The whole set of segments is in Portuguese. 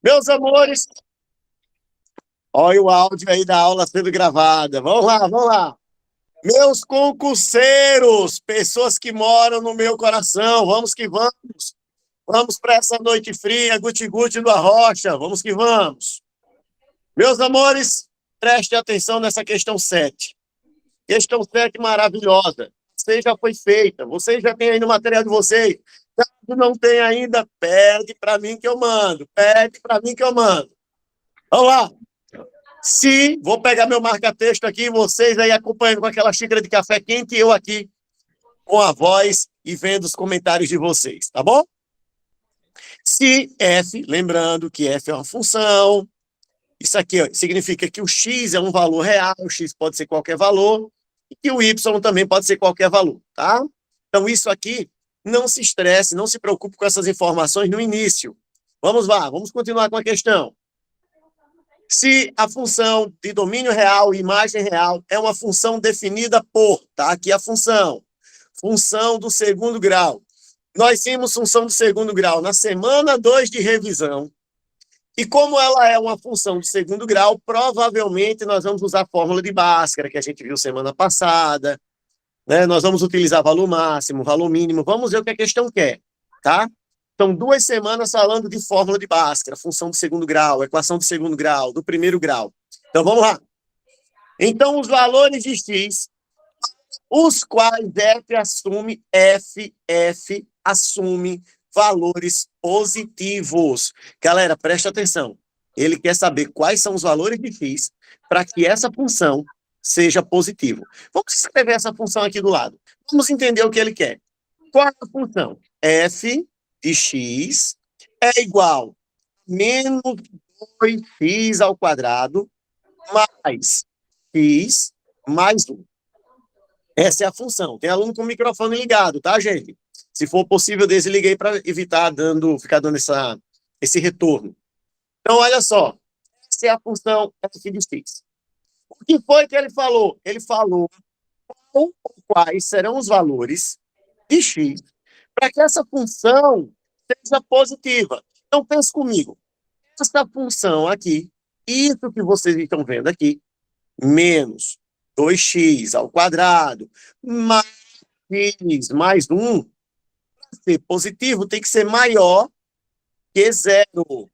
Meus amores, olha o áudio aí da aula sendo gravada. Vamos lá, vamos lá. Meus concurseiros, pessoas que moram no meu coração, vamos que vamos. Vamos para essa noite fria, guti-guti do Arrocha, vamos que vamos. Meus amores, preste atenção nessa questão 7. Questão 7 maravilhosa. Você já foi feita, vocês já têm aí no material de vocês. Caso não tem ainda, pede para mim que eu mando. Pede para mim que eu mando. Vamos lá. Se, vou pegar meu marca-texto aqui, vocês aí acompanhando com aquela xícara de café quente e eu aqui com a voz e vendo os comentários de vocês, tá bom? Se f, lembrando que f é uma função, isso aqui ó, significa que o x é um valor real, o x pode ser qualquer valor, e que o y também pode ser qualquer valor, tá? Então isso aqui, não se estresse, não se preocupe com essas informações no início. Vamos lá, vamos continuar com a questão. Se a função de domínio real e imagem real é uma função definida por, tá aqui a função do segundo grau. Nós vimos função do segundo grau na semana 2 de revisão. E como ela é uma função do segundo grau, provavelmente nós vamos usar a fórmula de Bhaskara, que a gente viu semana passada. Né? Nós vamos utilizar valor máximo, valor mínimo. Vamos ver o que a questão quer, tá? São 2 semanas falando de fórmula de Bhaskara, função do segundo grau, equação do segundo grau, do primeiro grau. Então, vamos lá. Então, os valores de x, os quais f assume valores positivos. Galera, presta atenção. Ele quer saber quais são os valores de x para que essa função seja positiva. Vamos escrever essa função aqui do lado. Vamos entender o que ele quer. Qual é a função? F de x é igual a menos 2x ao quadrado mais x mais 1. Essa é a função. Tem aluno com o microfone ligado, tá, gente? Se for possível, desliguei para evitar ficar dando esse retorno. Então, olha só. Essa é a função f de x. O que foi que ele falou? Ele falou quais serão os valores de x para que essa função seja positiva. Então, pense comigo. Essa função aqui, isso que vocês estão vendo aqui, menos 2x ao quadrado, mais x mais 1, para ser positivo, tem que ser maior que zero.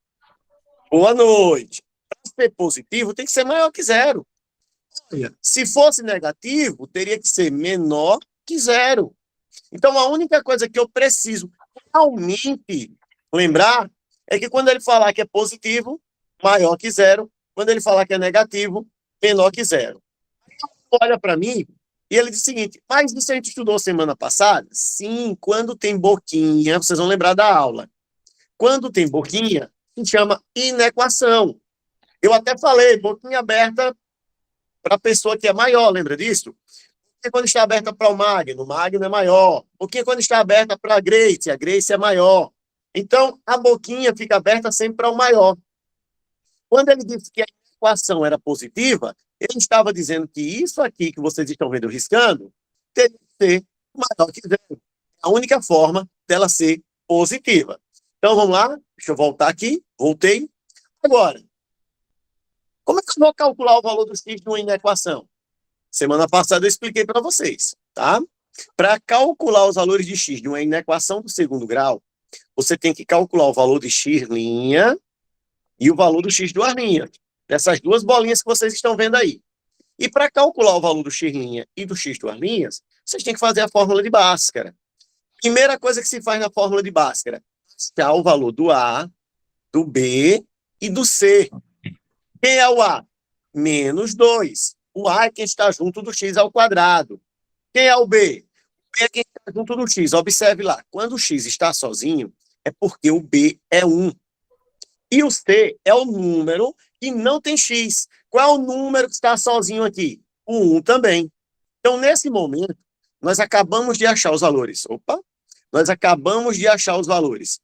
Boa noite. Para ser positivo, tem que ser maior que zero. Se fosse negativo, teria que ser menor que zero. Então, a única coisa que eu preciso realmente lembrar é que quando ele falar que é positivo, maior que zero. Quando ele falar que é negativo, menor que zero. Olha para mim e ele diz o seguinte, mas isso a gente estudou semana passada? Sim, quando tem boquinha, vocês vão lembrar da aula. Quando tem boquinha, se chama inequação. Eu até falei, boquinha aberta para a pessoa que é maior, lembra disso? Porque quando está aberta para o Magno é maior. Porque quando está aberta para a Grace é maior. Então, a boquinha fica aberta sempre para o maior. Quando ele disse que a equação era positiva, ele estava dizendo que isso aqui que vocês estão vendo riscando teria que ser maior que zero. A única forma dela ser positiva. Então, vamos lá. Deixa eu voltar aqui. Voltei. Agora, como é que eu vou calcular o valor do x de uma equação? Semana passada eu expliquei para vocês, tá? Para calcular os valores de x de uma inequação do segundo grau, você tem que calcular o valor de x' e o valor do x duas linhas, dessas duas bolinhas que vocês estão vendo aí. E para calcular o valor do x' e do x duas linhas, vocês têm que fazer a fórmula de Bhaskara. Primeira coisa que se faz na fórmula de Bhaskara, está o valor do A, do B e do C. Quem é o A? Menos 2. O A é quem está junto do x ao quadrado. Quem é o B? O B é quem está junto do x. Observe lá, quando o x está sozinho, é porque o B é 1. E o C é o número que não tem x. Qual é o número que está sozinho aqui? O 1 também. Então, nesse momento, nós acabamos de achar os valores. Nós acabamos de achar os valores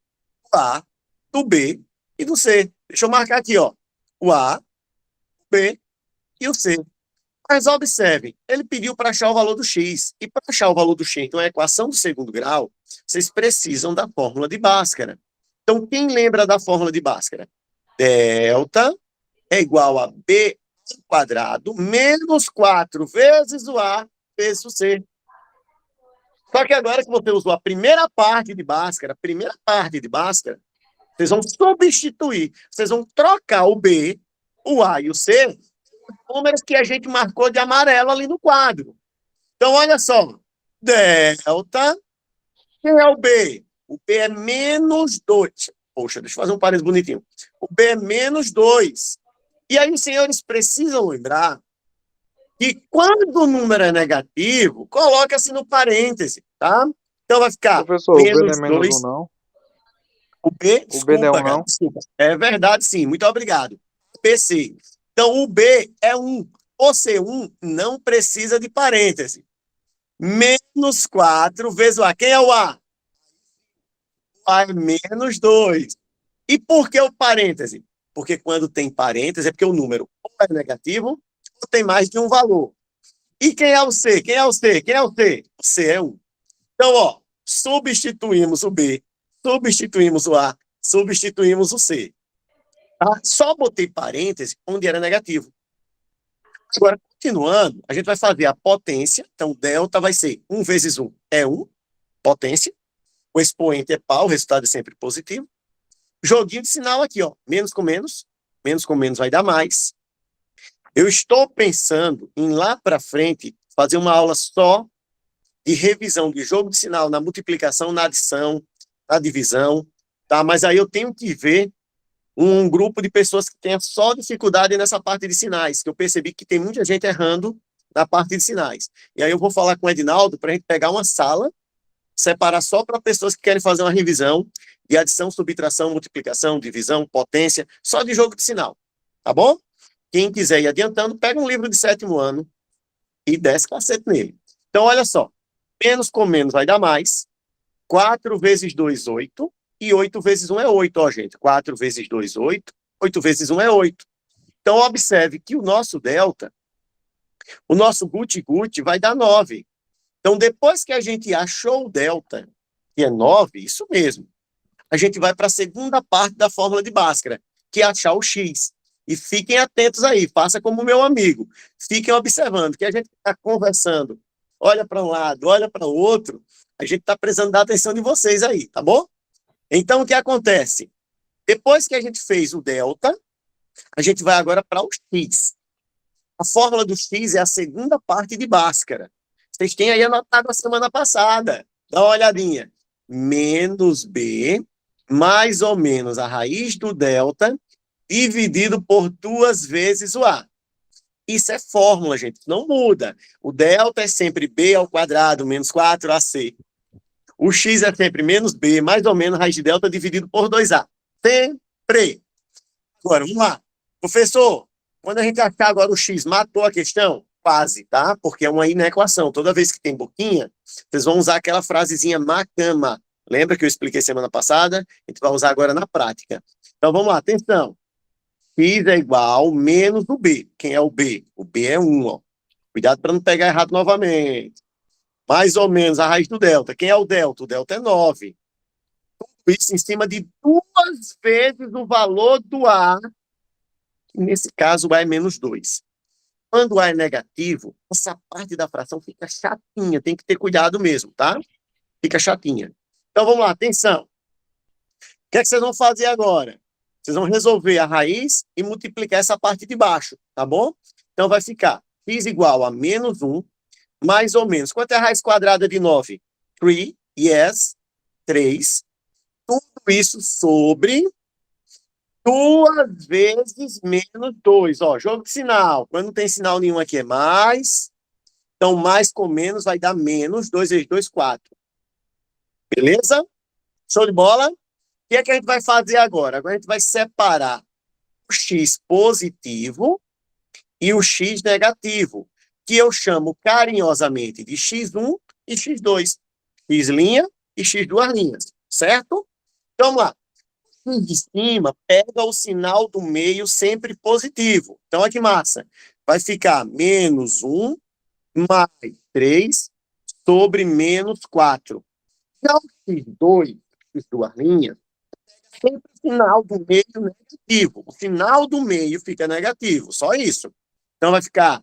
do A, do B e do C. Deixa eu marcar aqui, ó. O A, o B e o C. Mas observem, ele pediu para achar o valor do x. E para achar o valor do x, então a equação do segundo grau, vocês precisam da fórmula de Bhaskara. Então, quem lembra da fórmula de Bhaskara? delta é igual a B ao quadrado menos 4 vezes o A vezes o C. Só que agora que você usou a primeira parte de Bhaskara, vocês vão substituir, vocês vão trocar o B, o A e o C, números que a gente marcou de amarelo ali no quadro. Então, olha só, delta, quem é o B? O B é menos 2. Poxa, deixa eu fazer um parênteses bonitinho. O B é menos 2. E aí, os senhores precisam lembrar que quando o número é negativo, coloca-se no parêntese, tá? Então, vai ficar Professor, o B não é menos menos 1, 2. não? O B, O B não é desculpa, 1, cara, não? desculpa. É verdade, sim. Muito obrigado. PC. Então, o B é 1. O C1 não precisa de parêntese. Menos 4 vezes o A. Quem é o A? O A é menos 2. E por que o parêntese? Porque quando tem parêntese é porque o número ou é negativo ou tem mais de um valor. E quem é o C? Quem é o C? Quem é o C? O C é 1. Então, ó, substituímos o B, substituímos o A, substituímos o C. Tá? Só botei parêntese onde era negativo. Agora, continuando, a gente vai fazer a potência. Então, delta vai ser 1 vezes 1 é 1, potência. O expoente é pau, o resultado é sempre positivo. Joguinho de sinal aqui, ó. Menos com menos vai dar mais. Eu estou pensando em lá para frente fazer uma aula só de revisão de jogo de sinal na multiplicação, na adição, na divisão, tá? Mas aí eu tenho que ver um grupo de pessoas que tenha só dificuldade nessa parte de sinais, que eu percebi que tem muita gente errando na parte de sinais. E aí eu vou falar com o Edinaldo para a gente pegar uma sala, separar só para pessoas que querem fazer uma revisão de adição, subtração, multiplicação, divisão, potência, só de jogo de sinal, tá bom? Quem quiser ir adiantando, pega um livro de 7º ano e desce cacete nele. Então, olha só, menos com menos vai dar mais, 4 vezes 2, 8, e 8 vezes 1 é 8, ó, gente. 4 vezes 2, 8. 8 vezes 1 é 8. Então, observe que o nosso delta, o nosso guti-guti vai dar 9. Então, depois que a gente achou o delta, que é 9, isso mesmo, a gente vai para a segunda parte da fórmula de Bhaskara, que é achar o x. E fiquem atentos aí, faça como meu amigo. Fiquem observando, que a gente está conversando, olha para um lado, olha para o outro, a gente está precisando da atenção de vocês aí, tá bom? Então, o que acontece? Depois que a gente fez o delta, a gente vai agora para o x. A fórmula do x é a segunda parte de Bhaskara. Vocês têm aí anotado a semana passada. Dá uma olhadinha. Menos b, mais ou menos a raiz do delta, dividido por 2 vezes o a. Isso é fórmula, gente. Não muda. O delta é sempre b ao quadrado menos 4ac. O x é sempre menos b, mais ou menos raiz de delta dividido por 2a. Sempre. Agora, vamos lá. Professor, quando a gente achar agora o x, matou a questão? Quase, tá? Porque é uma inequação. Toda vez que tem boquinha, vocês vão usar aquela frasezinha macama. Lembra que eu expliquei semana passada? A gente vai usar agora na prática. Então, vamos lá. Atenção. X é igual menos o b. Quem é o b? O b é 1, ó. Cuidado para não pegar errado novamente. Mais ou menos a raiz do delta. Quem é o delta? O delta é 9. Isso em cima de 2 vezes o valor do A, que nesse caso o A é menos 2. Quando o A é negativo, essa parte da fração fica chatinha, tem que ter cuidado mesmo, tá? Fica chatinha. Então vamos lá, atenção. O que é que vocês vão fazer agora? Vocês vão resolver a raiz e multiplicar essa parte de baixo, tá bom? Então vai ficar x igual a menos 1, mais ou menos. Quanto é a raiz quadrada de 9? 3, yes, 3. Tudo isso sobre 2 vezes menos 2. Ó, jogo de sinal. Quando não tem sinal nenhum aqui é mais. Então, mais com menos vai dar menos. 2 vezes 2, 4. Beleza? Show de bola? O que é que a gente vai fazer agora? Agora a gente vai separar o x positivo e o x negativo, que eu chamo carinhosamente de x1 e x2. X linha e x duas linhas. Certo? Então, vamos lá. De cima pega o sinal do meio sempre positivo. Então, olha que massa. Vai ficar menos 1 mais 3 sobre menos 4. Já o x2, x duas linhas, sempre o final do meio negativo. O final do meio fica negativo, só isso. Então vai ficar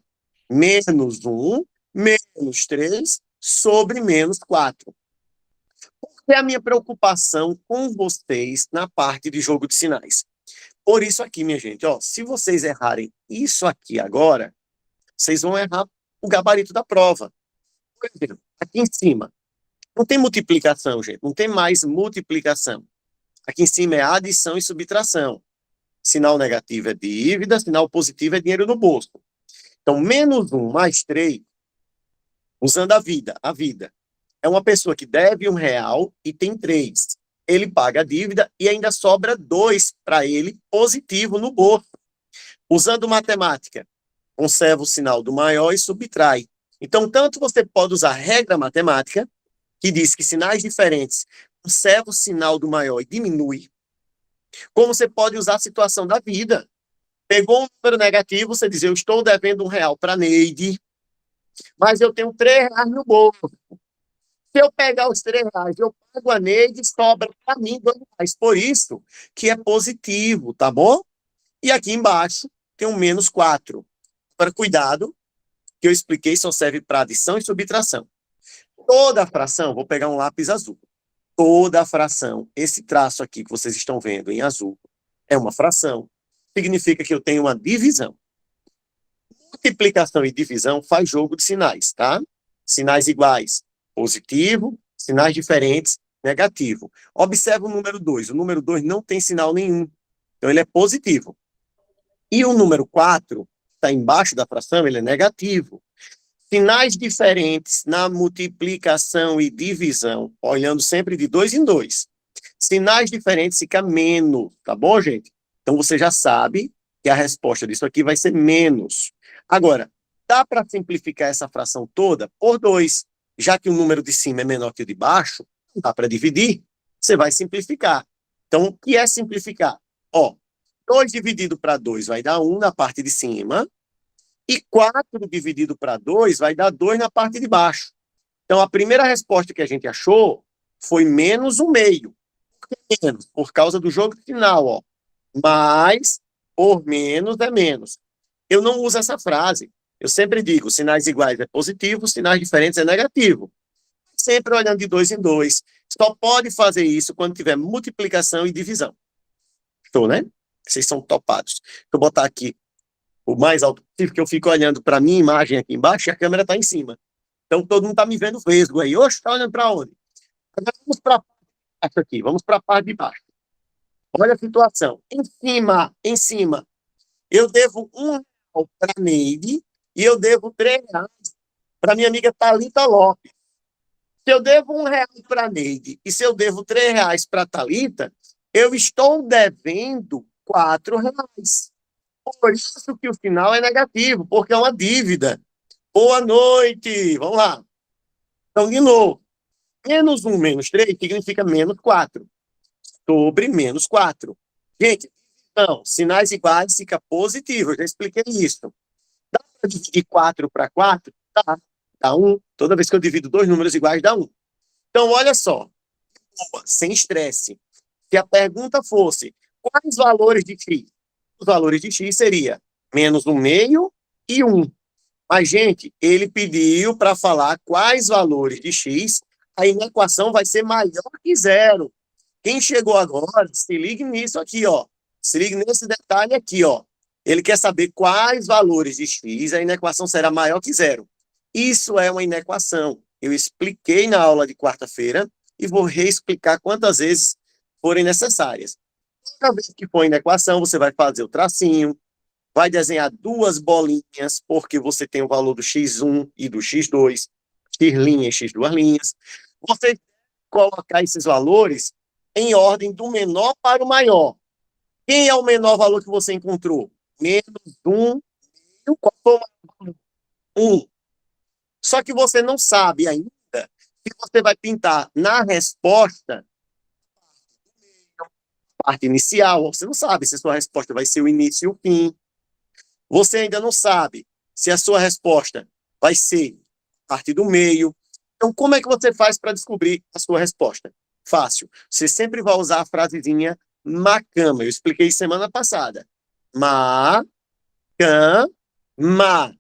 menos 1, menos 3 sobre menos 4. Qual é a minha preocupação com vocês na parte de jogo de sinais? Por isso aqui, minha gente, ó, se vocês errarem isso aqui agora, vocês vão errar o gabarito da prova. Por exemplo, aqui em cima, não tem multiplicação, gente, não tem mais multiplicação. Aqui em cima é adição e subtração. Sinal negativo é dívida, sinal positivo é dinheiro no bolso. Então, menos 1 mais 3, usando a vida. É uma pessoa que deve R$ 1 e tem 3. Ele paga a dívida e ainda sobra 2 para ele, positivo no bolso. Usando matemática, conserva o sinal do maior e subtrai. Então, tanto você pode usar a regra matemática, que diz que sinais diferentes conserva o sinal do maior e diminui, como você pode usar a situação da vida. Pegou um número negativo, você diz, eu estou devendo R$ 1 para Neide, mas eu tenho R$ 3 no bolso. Se eu pegar os R$ 3, eu pago a Neide e sobra para mim R$ 2. Por isso que é positivo, tá bom? E aqui embaixo tem um menos 4. Agora, cuidado, que eu expliquei, só serve para adição e subtração. Toda a fração, vou pegar um lápis azul. Toda a fração, esse traço aqui que vocês estão vendo em azul, é uma fração. Significa que eu tenho uma divisão. Multiplicação e divisão faz jogo de sinais, tá? Sinais iguais, positivo, sinais diferentes, negativo. Observa o número 2. O número 2 não tem sinal nenhum. Então, ele é positivo. E o número 4, está embaixo da fração, ele é negativo. Sinais diferentes na multiplicação e divisão, olhando sempre de 2 em 2. Sinais diferentes fica menos, tá bom, gente? Então, você já sabe que a resposta disso aqui vai ser menos. Agora, dá para simplificar essa fração toda por 2. Já que o número de cima é menor que o de baixo, dá para dividir, você vai simplificar. Então, o que é simplificar? Ó, 2 dividido para 2 vai dar 1 na parte de cima, e 4 dividido para 2 vai dar 2 na parte de baixo. Então, a primeira resposta que a gente achou foi menos 1/2. Por que menos? Por causa do jogo final, ó. Mais por menos é menos. Eu não uso essa frase. Eu sempre digo, sinais iguais é positivo, sinais diferentes é negativo. Sempre olhando de 2 em 2. Só pode fazer isso quando tiver multiplicação e divisão. Estou, né? Vocês são topados. Vou botar aqui o mais alto possível, que eu fico olhando para a minha imagem aqui embaixo e a câmera está em cima. Então, todo mundo está me vendo vesgo aí. Oxe, está olhando para onde? Agora vamos para baixo aqui, vamos para a parte de baixo. Olha a situação. Em cima, eu devo R$ 1 para a Neide e eu devo R$ 3 para minha amiga Thalita Lopes. Se eu devo R$ 1 para a Neide e se eu devo R$ 3 para a Thalita, eu estou devendo R$ 4. Por isso que o final é negativo, porque é uma dívida. Boa noite! Vamos lá. Então, de novo, menos 1 menos 3 significa menos 4. Sobre menos 4. Gente, então, sinais iguais fica positivo, eu já expliquei isso. Dá para dividir 4 para 4? Dá. Dá 1. Toda vez que eu divido dois números iguais, dá 1. Então, olha só. Sem estresse. Se a pergunta fosse, quais valores de x? Os valores de x seria menos 1/2 e 1. Mas, gente, ele pediu para falar quais valores de x, aí na equação vai ser maior que 0. Quem chegou agora, se ligue nisso aqui, ó. Se ligue nesse detalhe aqui, ó. Ele quer saber quais valores de x, aí na equação será maior que 0. Isso é uma inequação. Eu expliquei na aula de quarta-feira e vou reexplicar quantas vezes forem necessárias. Toda vez que for inequação, você vai fazer o tracinho, vai desenhar duas bolinhas, porque você tem o valor do x1 e do x2, x' e x2'. Você colocar esses valores em ordem do menor para o maior. Quem é o menor valor que você encontrou? Menos 1. Qual foi o maior? 1. Só que você não sabe ainda se você vai pintar na resposta parte inicial. Você não sabe se a sua resposta vai ser o início e o fim. Você ainda não sabe se a sua resposta vai ser parte do meio. Então, como é que você faz para descobrir a sua resposta? Fácil. Você sempre vai usar a frasezinha macama. Eu expliquei semana passada. Ma, can, ma.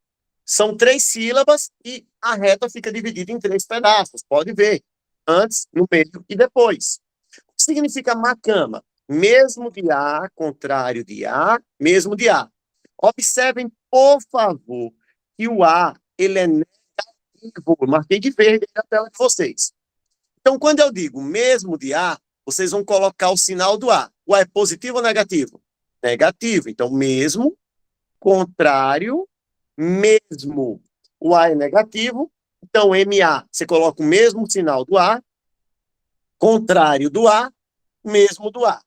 São 3 sílabas e a reta fica dividida em 3 pedaços. Pode ver. Antes, no meio e depois. O que significa macama? Mesmo de A, contrário de A, mesmo de A. Observem, por favor, que o A, ele é negativo. Eu marquei de verde na tela de vocês. Então, quando eu digo mesmo de A, vocês vão colocar o sinal do A. O A é positivo ou negativo? Negativo. Então, mesmo, contrário, mesmo. O A é negativo. Então, MA, você coloca o mesmo sinal do A, contrário do A, mesmo do A.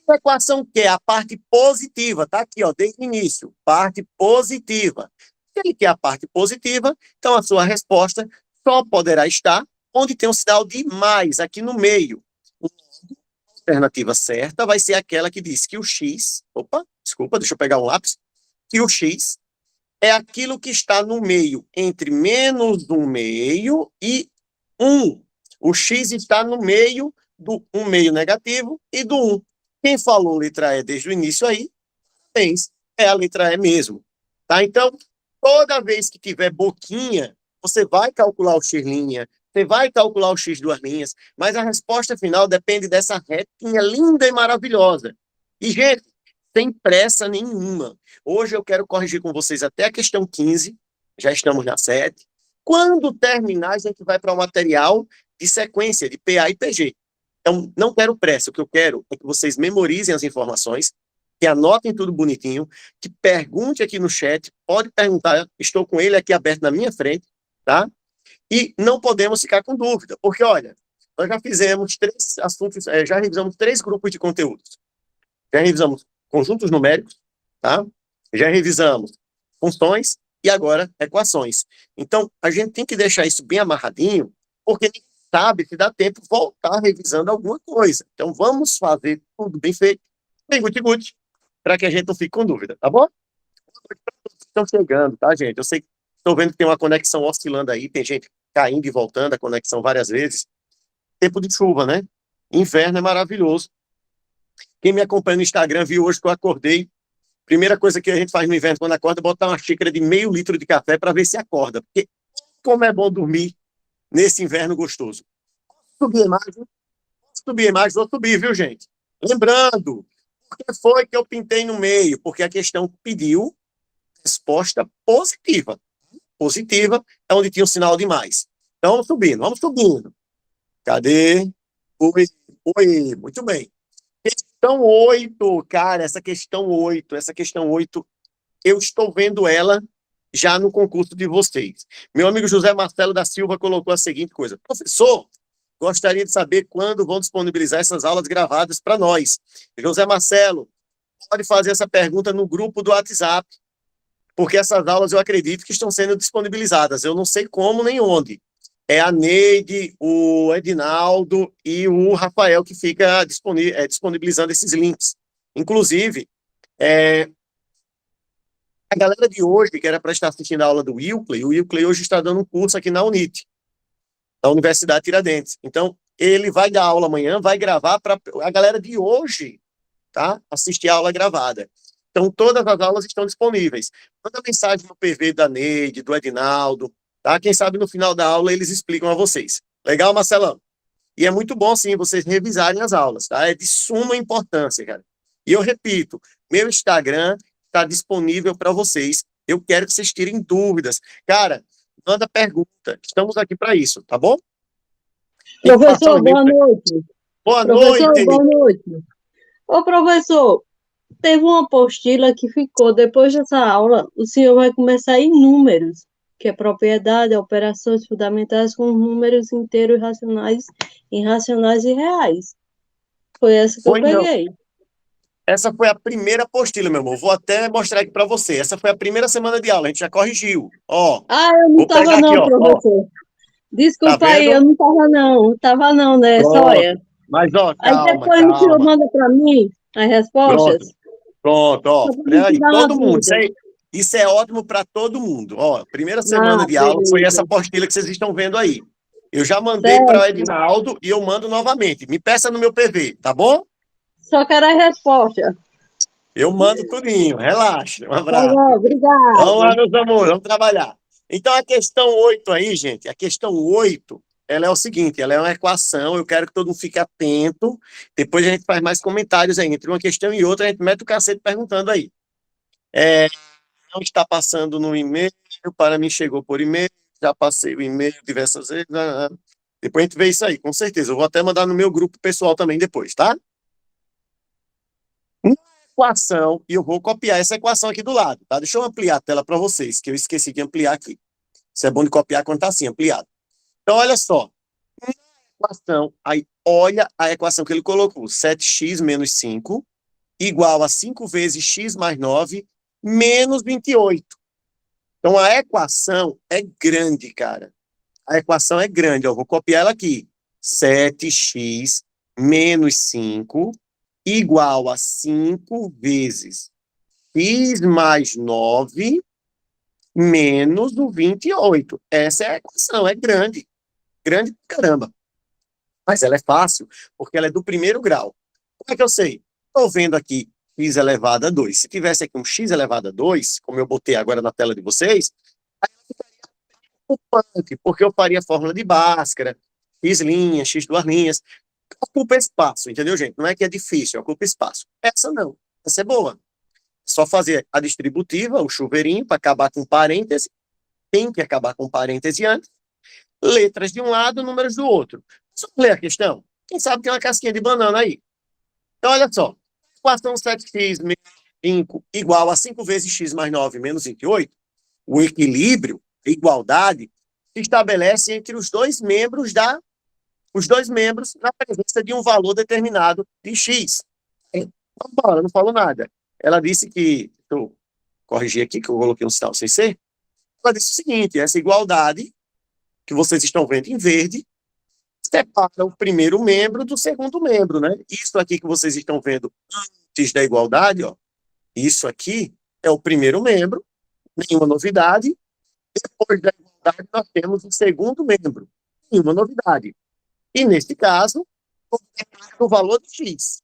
A equação que é a parte positiva, tá aqui, ó, desde o início, parte positiva. Se ele quer a parte positiva, então a sua resposta só poderá estar onde tem um sinal de mais, aqui no meio. A alternativa certa vai ser aquela que diz que o X, desculpa, deixa eu pegar um lápis, que o X é aquilo que está no meio, entre menos 1/2 e 1. O X está no meio do 1/2 negativo e do 1. Quem falou letra E desde o início aí, é a letra E mesmo. Tá? Então, toda vez que tiver boquinha, você vai calcular o X', você vai calcular o X duas linhas, mas a resposta final depende dessa retinha linda e maravilhosa. E, gente, sem pressa nenhuma. Hoje eu quero corrigir com vocês até a questão 15, já estamos na 7. Quando terminar, a gente vai para o material de sequência, de PA e PG. Então, não quero pressa, o que eu quero é que vocês memorizem as informações, que anotem tudo bonitinho, que pergunte aqui no chat, pode perguntar, estou com ele aqui aberto na minha frente, tá? E não podemos ficar com dúvida, porque, olha, nós já fizemos 3 assuntos, já revisamos 3 grupos de conteúdos. Já revisamos conjuntos numéricos, tá? Já revisamos funções e agora equações. Então, a gente tem que deixar isso bem amarradinho, porque ninguém sabe se dá tempo de voltar revisando alguma coisa. Então, vamos fazer tudo bem feito, bem guti-guti, para que a gente não fique com dúvida, tá bom? Estão chegando, tá, gente? Eu sei que estou vendo que tem uma conexão oscilando aí, tem gente caindo e voltando a conexão várias vezes. Tempo de chuva, né? Inverno é maravilhoso. Quem me acompanha no Instagram viu hoje que eu acordei. Primeira coisa que a gente faz no inverno quando acorda é botar uma xícara de meio litro de café para ver se acorda. Porque como é bom dormir nesse inverno gostoso. Subir a imagem, vou subir, viu, gente? Lembrando, por que foi que eu pintei no meio? Porque a questão pediu resposta positiva. Positiva é onde tinha um sinal de mais. Então, vamos subindo. Cadê? Oi, muito bem. Questão 8, cara, essa questão 8, eu estou vendo ela já no concurso de vocês. Meu amigo José Marcelo da Silva colocou a seguinte coisa: professor, gostaria de saber quando vão disponibilizar essas aulas gravadas para nós. José Marcelo, pode fazer essa pergunta no grupo do WhatsApp, porque essas aulas eu acredito que estão sendo disponibilizadas. Eu não sei como nem onde. É a Neide, o Edinaldo e o Rafael que fica disponibilizando esses links. Inclusive, a galera de hoje, que era para estar assistindo a aula do Wilkley, o Wilkley hoje está dando um curso aqui na UNIT, na Universidade Tiradentes. Então, ele vai dar aula amanhã, vai gravar para a galera de hoje, tá? Assistir a aula gravada. Então, todas as aulas estão disponíveis. Manda mensagem no PV da Neide, do Edinaldo, tá? Quem sabe no final da aula eles explicam a vocês. Legal, Marcelão? E é muito bom, sim, vocês revisarem as aulas, tá? É de suma importância, cara. E eu repito, meu Instagram está disponível para vocês. Eu quero que vocês tirem dúvidas. Cara, manda pergunta. Estamos aqui para isso, tá bom? Professor, boa noite. Boa noite. Boa noite. Ô, professor, teve uma apostila que ficou, depois dessa aula, o senhor vai começar em números, que é propriedade, operações fundamentais com números inteiros racionais, irracionais e reais. Foi essa que eu peguei. Essa foi a primeira apostila, meu amor. Vou até mostrar aqui para você. Essa foi a primeira semana de aula, a gente já corrigiu. Ó. Eu não estava não, aqui, professor. Ó. Desculpa tá aí, eu não estava não, né? Pronto. Só é. Mas, ó, calma, aí depois o senhor manda para mim as respostas. Pronto, ó. Aí, todo mundo. Isso é ótimo para todo mundo. Ó, primeira semana de aula foi essa apostila que vocês estão vendo aí. Eu já mandei para o Edinaldo e eu mando novamente. Me peça no meu PV, tá bom? Só quero a resposta. Eu mando tudinho, relaxa, um Tá abraço. bom, Vamos lá, obrigada. meus amores, vamos trabalhar. Então, a questão 8 aí, gente, a questão 8, ela é o seguinte, ela é uma equação, eu quero que todo mundo fique atento, depois a gente faz mais comentários aí, entre uma questão e outra, a gente mete o cacete perguntando aí. Não está passando no e-mail, para mim chegou por e-mail, já passei o e-mail diversas vezes, depois a gente vê isso aí, com certeza, eu vou até mandar no meu grupo pessoal também depois, tá? Equação, e eu vou copiar essa equação aqui do lado, tá? Deixa eu ampliar a tela para vocês, que eu esqueci de ampliar aqui. Isso é bom de copiar quando tá assim, ampliado. Então, olha só. Equação, aí olha a equação que ele colocou. 7x menos 5 igual a 5 vezes x mais 9 menos 28. Então, a equação é grande, cara. A equação é grande. Eu vou copiar ela aqui. 7x menos 5 igual a 5 vezes x mais 9 menos o 28. Essa é a equação, é grande. Grande pra caramba. Mas ela é fácil, porque ela é do primeiro grau. Como é que eu sei? Estou vendo aqui x elevado a 2. Se tivesse aqui um x elevado a 2, como eu botei agora na tela de vocês, ocupante, porque eu faria a fórmula de Bhaskara, x linhas, x duas linhas. Ocupa espaço, entendeu, gente? Não é que é difícil, ocupa espaço. Essa não. Essa é boa. Só fazer a distributiva, o chuveirinho, para acabar com parêntese. Tem que acabar com parêntese antes. Letras de um lado, números do outro. Só ler a questão. Quem sabe tem uma casquinha de banana aí. Então, olha só. Equação 7x menos 5 igual a 5 vezes x mais 9 menos 28. O equilíbrio, a igualdade, se estabelece entre os dois membros na presença de um valor determinado de x. Então, ela não falou nada. Ela disse que, deixa eu corrigir aqui, que eu coloquei um sinal sem ser. Ela disse o seguinte, essa igualdade que vocês estão vendo em verde separa o primeiro membro do segundo membro, né? Isso aqui que vocês estão vendo antes da igualdade, ó, isso aqui é o primeiro membro, nenhuma novidade. Depois da igualdade, nós temos o segundo membro, nenhuma novidade. E, nesse caso, o valor de x.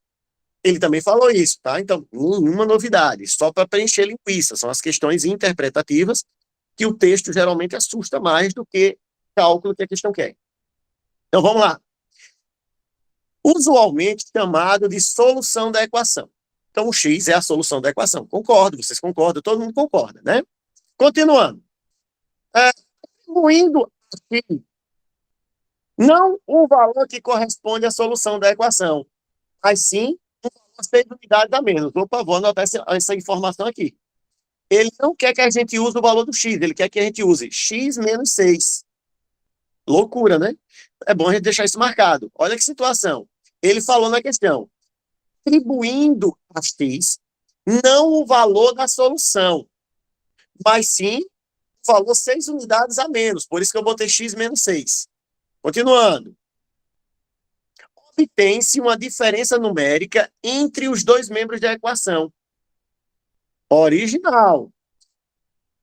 Ele também falou isso, tá? Então, nenhuma novidade, só para preencher linguiça. São as questões interpretativas que o texto geralmente assusta mais do que o cálculo que a questão quer. Então, vamos lá. Usualmente chamado de solução da equação. Então, o x é a solução da equação. Concordo, vocês concordam, todo mundo concorda, né? Continuando. Atribuindo aqui não o valor que corresponde à solução da equação, mas sim um valor 6 unidades a menos. Opa, vou anotar essa informação aqui. Ele não quer que a gente use o valor do x, ele quer que a gente use x menos 6. Loucura, né? É bom a gente deixar isso marcado. Olha que situação. Ele falou na questão, atribuindo a x não o valor da solução, mas sim o valor 6 unidades a menos. Por isso que eu botei x menos 6. Continuando. Obtém-se uma diferença numérica entre os dois membros da equação. Original.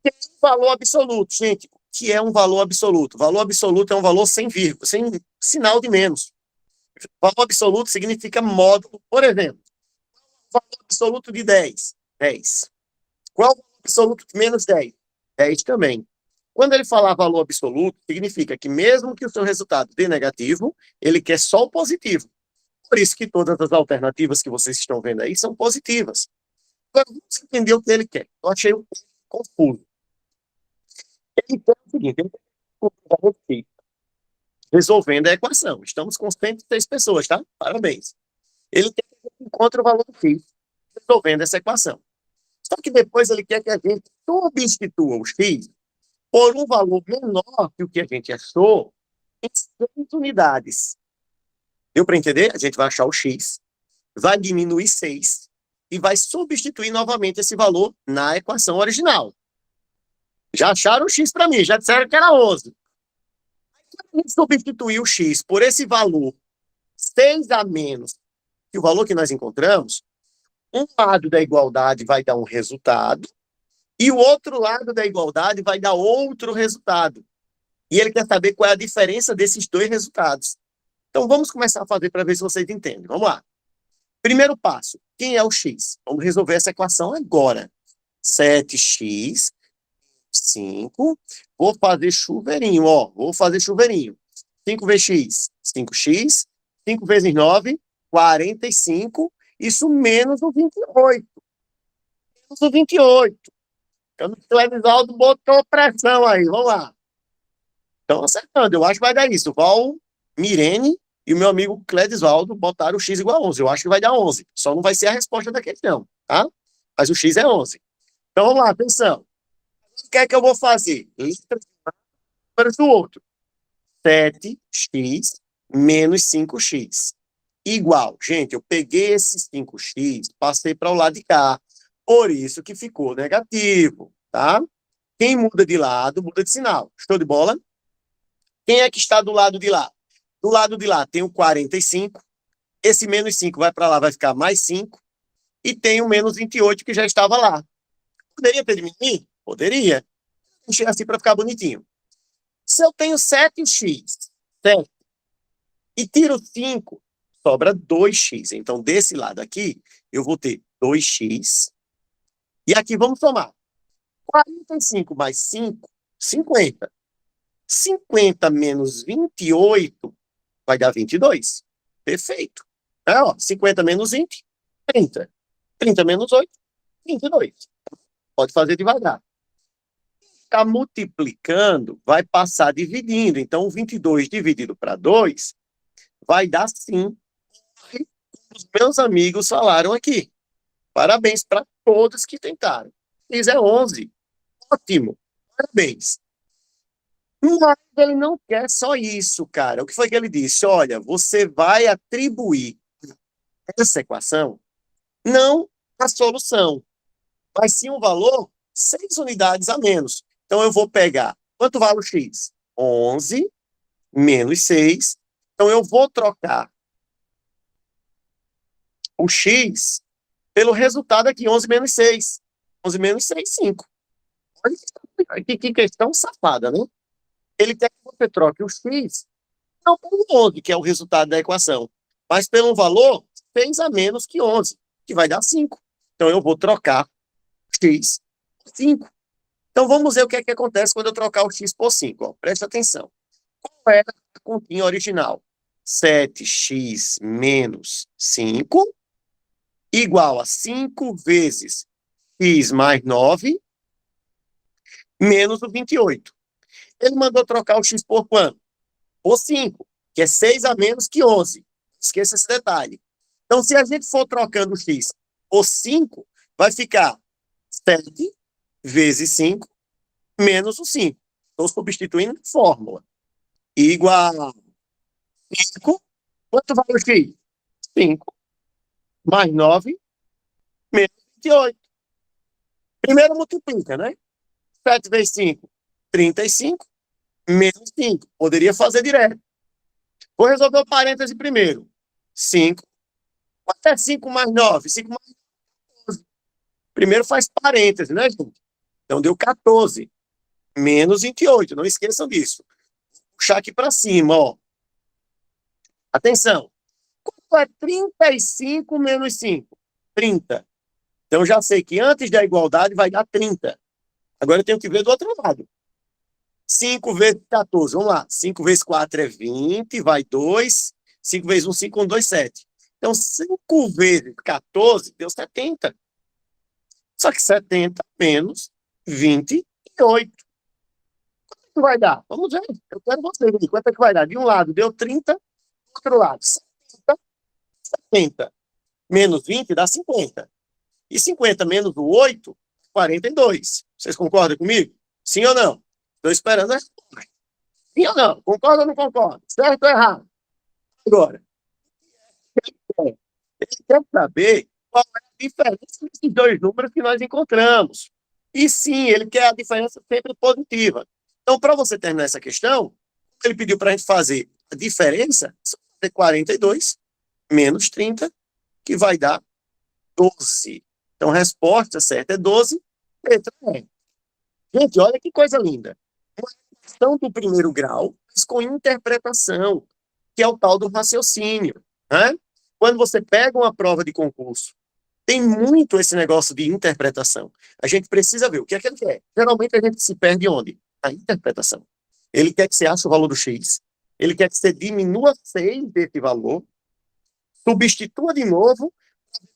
Tem um valor absoluto. Gente, o que é um valor absoluto? Valor absoluto é um valor sem vírgula, sem sinal de menos. Valor absoluto significa módulo. Por exemplo, valor absoluto de 10. 10. Qual o valor absoluto de menos 10? 10 também. Quando ele falar valor absoluto, significa que mesmo que o seu resultado dê negativo, ele quer só o positivo. Por isso que todas as alternativas que vocês estão vendo aí são positivas. Agora, vamos entender o que ele quer. Eu achei um pouco confuso. Ele quer o seguinte, ele quer resolvendo a equação. Estamos com 106 pessoas, tá? Parabéns. Ele quer que a gente encontre o valor do x resolvendo essa equação. Só que depois ele quer que a gente substitua o x por um valor menor que o que a gente achou em 6 unidades. Deu para entender? A gente vai achar o x, vai diminuir 6 e vai substituir novamente esse valor na equação original. Já acharam o x para mim, já disseram que era 11. A gente substituir o x por esse valor 6 a menos que o valor que nós encontramos, um lado da igualdade vai dar um resultado e o outro lado da igualdade vai dar outro resultado. E ele quer saber qual é a diferença desses dois resultados. Então, vamos começar a fazer para ver se vocês entendem. Vamos lá. Primeiro passo, quem é o x? Vamos resolver essa equação agora. 7x, 5. Vou fazer chuveirinho, ó. Vou fazer chuveirinho. 5 vezes x, 5x. 5 vezes 9, 45. Isso menos o 28. Menos o 28. Então, o Clevisaldo botou pressão aí. Vamos lá. Então, acertando. Eu acho que vai dar isso. Val, Mirene e o meu amigo Cledisvaldo botaram o x igual a 11. Eu acho que vai dar 11. Só não vai ser a resposta da questão, tá? Mas o x é 11. Então, vamos lá. Atenção. O que é que eu vou fazer? Letra de um número do outro. 7x menos 5x. Igual. Gente, eu peguei esse 5x, passei para o lado de cá. Por isso que ficou negativo, tá? Quem muda de lado, muda de sinal. Show de bola? Quem é que está do lado de lá? Do lado de lá tem o 45. Esse menos 5 vai para lá, vai ficar mais 5. E tem o menos 28 que já estava lá. Poderia ter diminuído? Poderia. Deixei assim para ficar bonitinho. Se eu tenho 7x, certo? E tiro 5, sobra 2x. Então, desse lado aqui, eu vou ter 2x. E aqui vamos somar. 45 mais 5, 50. 50 menos 28 vai dar 22. Perfeito. É, ó, 50 menos 20, 30. 30 menos 8, 22. Pode fazer devagar. Ficar multiplicando, vai passar dividindo. Então, 22 dividido para 2 vai dar sim. Os meus amigos falaram aqui. Parabéns para todos que tentaram. Fiz é 11. Ótimo. Parabéns. Mas ele não quer só isso, cara. O que foi que ele disse? Olha, você vai atribuir essa equação não a solução, mas sim um valor 6 unidades a menos. Então, eu vou pegar, quanto vale o x? 11 menos 6. Então, eu vou trocar o x pelo resultado aqui, 11 menos 6. 11 menos 6, 5. Olha que questão safada, né? Ele quer que você troque o x, não pelo 11, que é o resultado da equação, mas pelo valor 6 a menos que 11, que vai dar 5. Então, eu vou trocar x por 5. Então, vamos ver o que é que acontece quando eu trocar o x por 5. Ó, presta atenção. Qual era a continha original? 7x menos 5 igual a 5 vezes x mais 9 menos o 28. Ele mandou trocar o x por quanto? Por 5, que é 6 a menos que 11. Esqueça esse detalhe. Então, se a gente for trocando o x por 5, vai ficar 7 vezes 5 menos o 5. Estou substituindo a fórmula. Igual a 5. Quanto vale o x? 5 mais 9 menos 28. Primeiro multiplica, né? 7 vezes 5, 35, menos 5. Poderia fazer direto. Vou resolver o parêntese primeiro. 5. Quanto é 5 mais 9? 5 mais 12. Primeiro faz parêntese, né, gente? Então deu 14. Menos 28. Não esqueçam disso. Vou puxar aqui para cima, ó. Atenção. Quanto é 35 menos 5? 30. Então já sei que antes da igualdade vai dar 30. Agora eu tenho que ver do outro lado. 5 vezes 14, vamos lá. 5 vezes 4 é 20, vai 2. 5 vezes 1, 5, 1, 2, 7. Então, 5 vezes 14 deu 70. Só que 70 menos 28. Quanto é que vai dar? Vamos ver. Eu quero vocês ver. Quanto é que vai dar? De um lado deu 30, do outro lado 70. 70 menos 20 dá 50. E 50 menos o 8, 42. Vocês concordam comigo? Sim ou não? Estou esperando a resposta. Sim ou não? Concorda ou não concorda? Certo ou errado? Agora, ele quer saber qual é a diferença desses dois números que nós encontramos. E sim, ele quer a diferença sempre positiva. Então, para você terminar essa questão, ele pediu para a gente fazer a diferença de 42 menos 30, que vai dar 12. Então, a resposta certa é 12. Letra E. Gente, olha que coisa linda. Uma questão do primeiro grau, mas com interpretação, que é o tal do raciocínio. Né? quando você pega uma prova de concurso, tem muito esse negócio de interpretação. A gente precisa ver o que é que ele quer. Geralmente a gente se perde onde? Na interpretação. Ele quer que você ache o valor do X, ele quer que você diminua 6 desse valor, substitua de novo,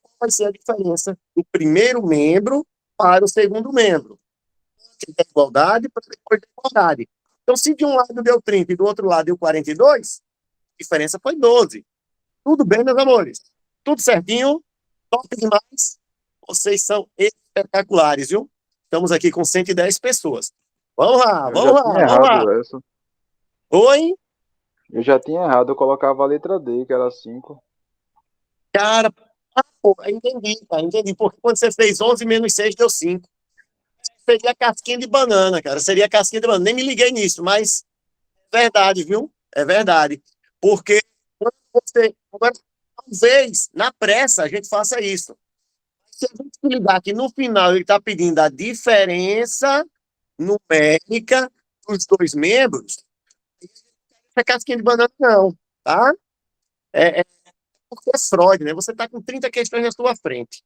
qual vai ser a diferença do primeiro membro para o segundo membro. Da igualdade para depois da igualdade. Então, se de um lado deu 30 e do outro lado deu 42, a diferença foi 12. Tudo bem, meus amores? Tudo certinho? Top demais? Vocês são espetaculares, viu? Estamos aqui com 110 pessoas. Vamos lá, Eu já vamos tinha lá, vamos lá. errado essa. Oi? Eu já tinha errado, eu colocava a letra D, que era 5. Cara, pô, entendi, tá? Entendi. Porque quando você fez 11 menos 6 deu 5. Seria casquinha de banana, cara. Seria casquinha de banana. Nem me liguei nisso, mas é verdade, viu? É verdade. Porque quando você. Agora, talvez, na pressa, a gente faça isso. Se a gente se ligar que no final ele está pedindo a diferença numérica dos dois membros, não é casquinha de banana, não, tá? É porque é Freud, né? Você está com 30 questões na sua frente.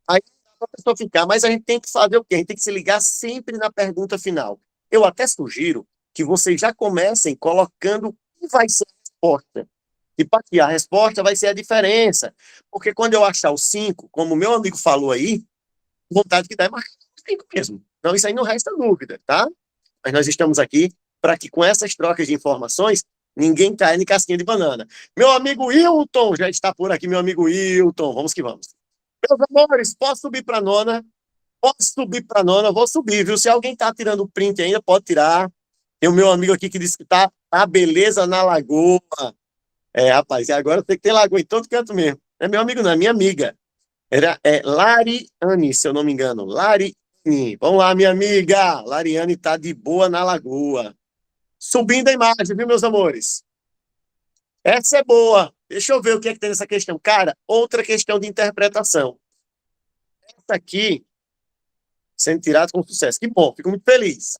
Aí não dá para a pessoa ficar, mas a gente tem que fazer o quê? A gente tem que se ligar sempre na pergunta final. Eu até sugiro que vocês já comecem colocando o que vai ser a resposta. E para que a resposta vai ser a diferença. Porque quando eu achar o 5, como o meu amigo falou aí, vontade que dá é marcar o 5 mesmo. Então isso aí não resta dúvida, tá? Mas nós estamos aqui para que com essas trocas de informações ninguém caia em casquinha de banana. Meu amigo Wilton já está por aqui, meu amigo Wilton. Vamos que vamos. Meus amores, posso subir para a nona? Posso subir para a nona? Vou subir, viu? Se alguém está tirando o print ainda, pode tirar. Tem o meu amigo aqui que disse que tá a beleza na lagoa. É, rapaz, e agora tem que ter lagoa em todo canto mesmo. Não é meu amigo, não, é minha amiga. Lariane, se eu não me engano. Lariane. Vamos lá, minha amiga. Lariane tá de boa na lagoa. Subindo a imagem, viu, meus amores? Essa é boa. Deixa eu ver o que é que tem nessa questão. Cara, outra questão de interpretação. Essa aqui, sendo tirada com sucesso. Que bom, fico muito feliz.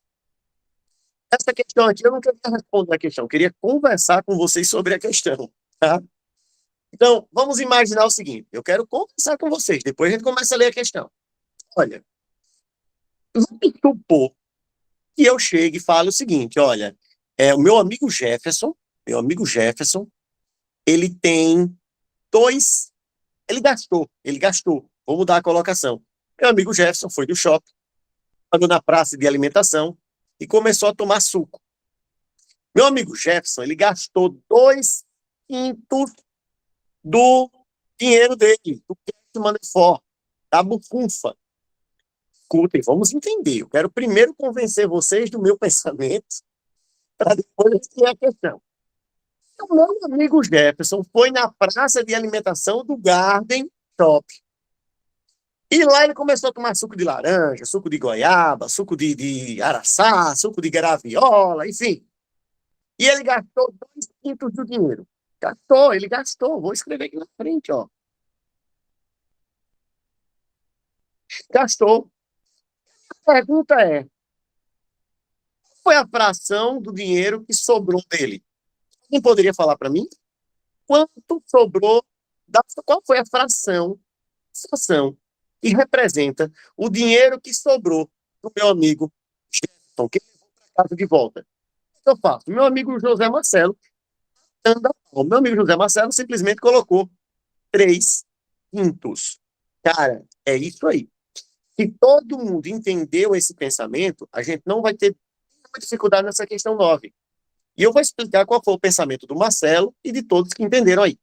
Essa questão aqui, eu não queria responder a questão, eu queria conversar com vocês sobre a questão, tá? Então, vamos imaginar o seguinte, eu quero conversar com vocês, depois a gente começa a ler a questão. Olha, vamos supor que eu chegue e fale o seguinte, olha, o meu amigo Jefferson, ele tem dois, ele gastou, vou mudar a colocação. Meu amigo Jefferson foi do shopping, pagou na praça de alimentação e começou a tomar suco. Meu amigo Jefferson, ele gastou 2/5 do dinheiro dele, do cash money for, da bufunfa. Escutem, vamos entender. Eu quero primeiro convencer vocês do meu pensamento, para depois ter a questão. O meu amigo Jefferson foi na praça de alimentação do Garden Shopping. E lá ele começou a tomar suco de laranja, suco de goiaba, suco de araçá, suco de graviola, enfim. E ele gastou 2/5 do dinheiro. Gastou, ele gastou. Vou escrever aqui na frente, ó. Gastou. A pergunta é: qual foi a fração do dinheiro que sobrou dele? Alguém poderia falar para mim? Quanto sobrou? Qual foi a fração que representa o dinheiro que sobrou do meu amigo Jefferson, que levou para casa de volta? O que eu faço? Meu amigo José Marcelo o meu amigo José Marcelo simplesmente colocou 3/5. Cara, é isso aí. Se todo mundo entendeu esse pensamento, a gente não vai ter nenhuma dificuldade nessa questão 9. E eu vou explicar qual foi o pensamento do Marcelo e de todos que entenderam aí.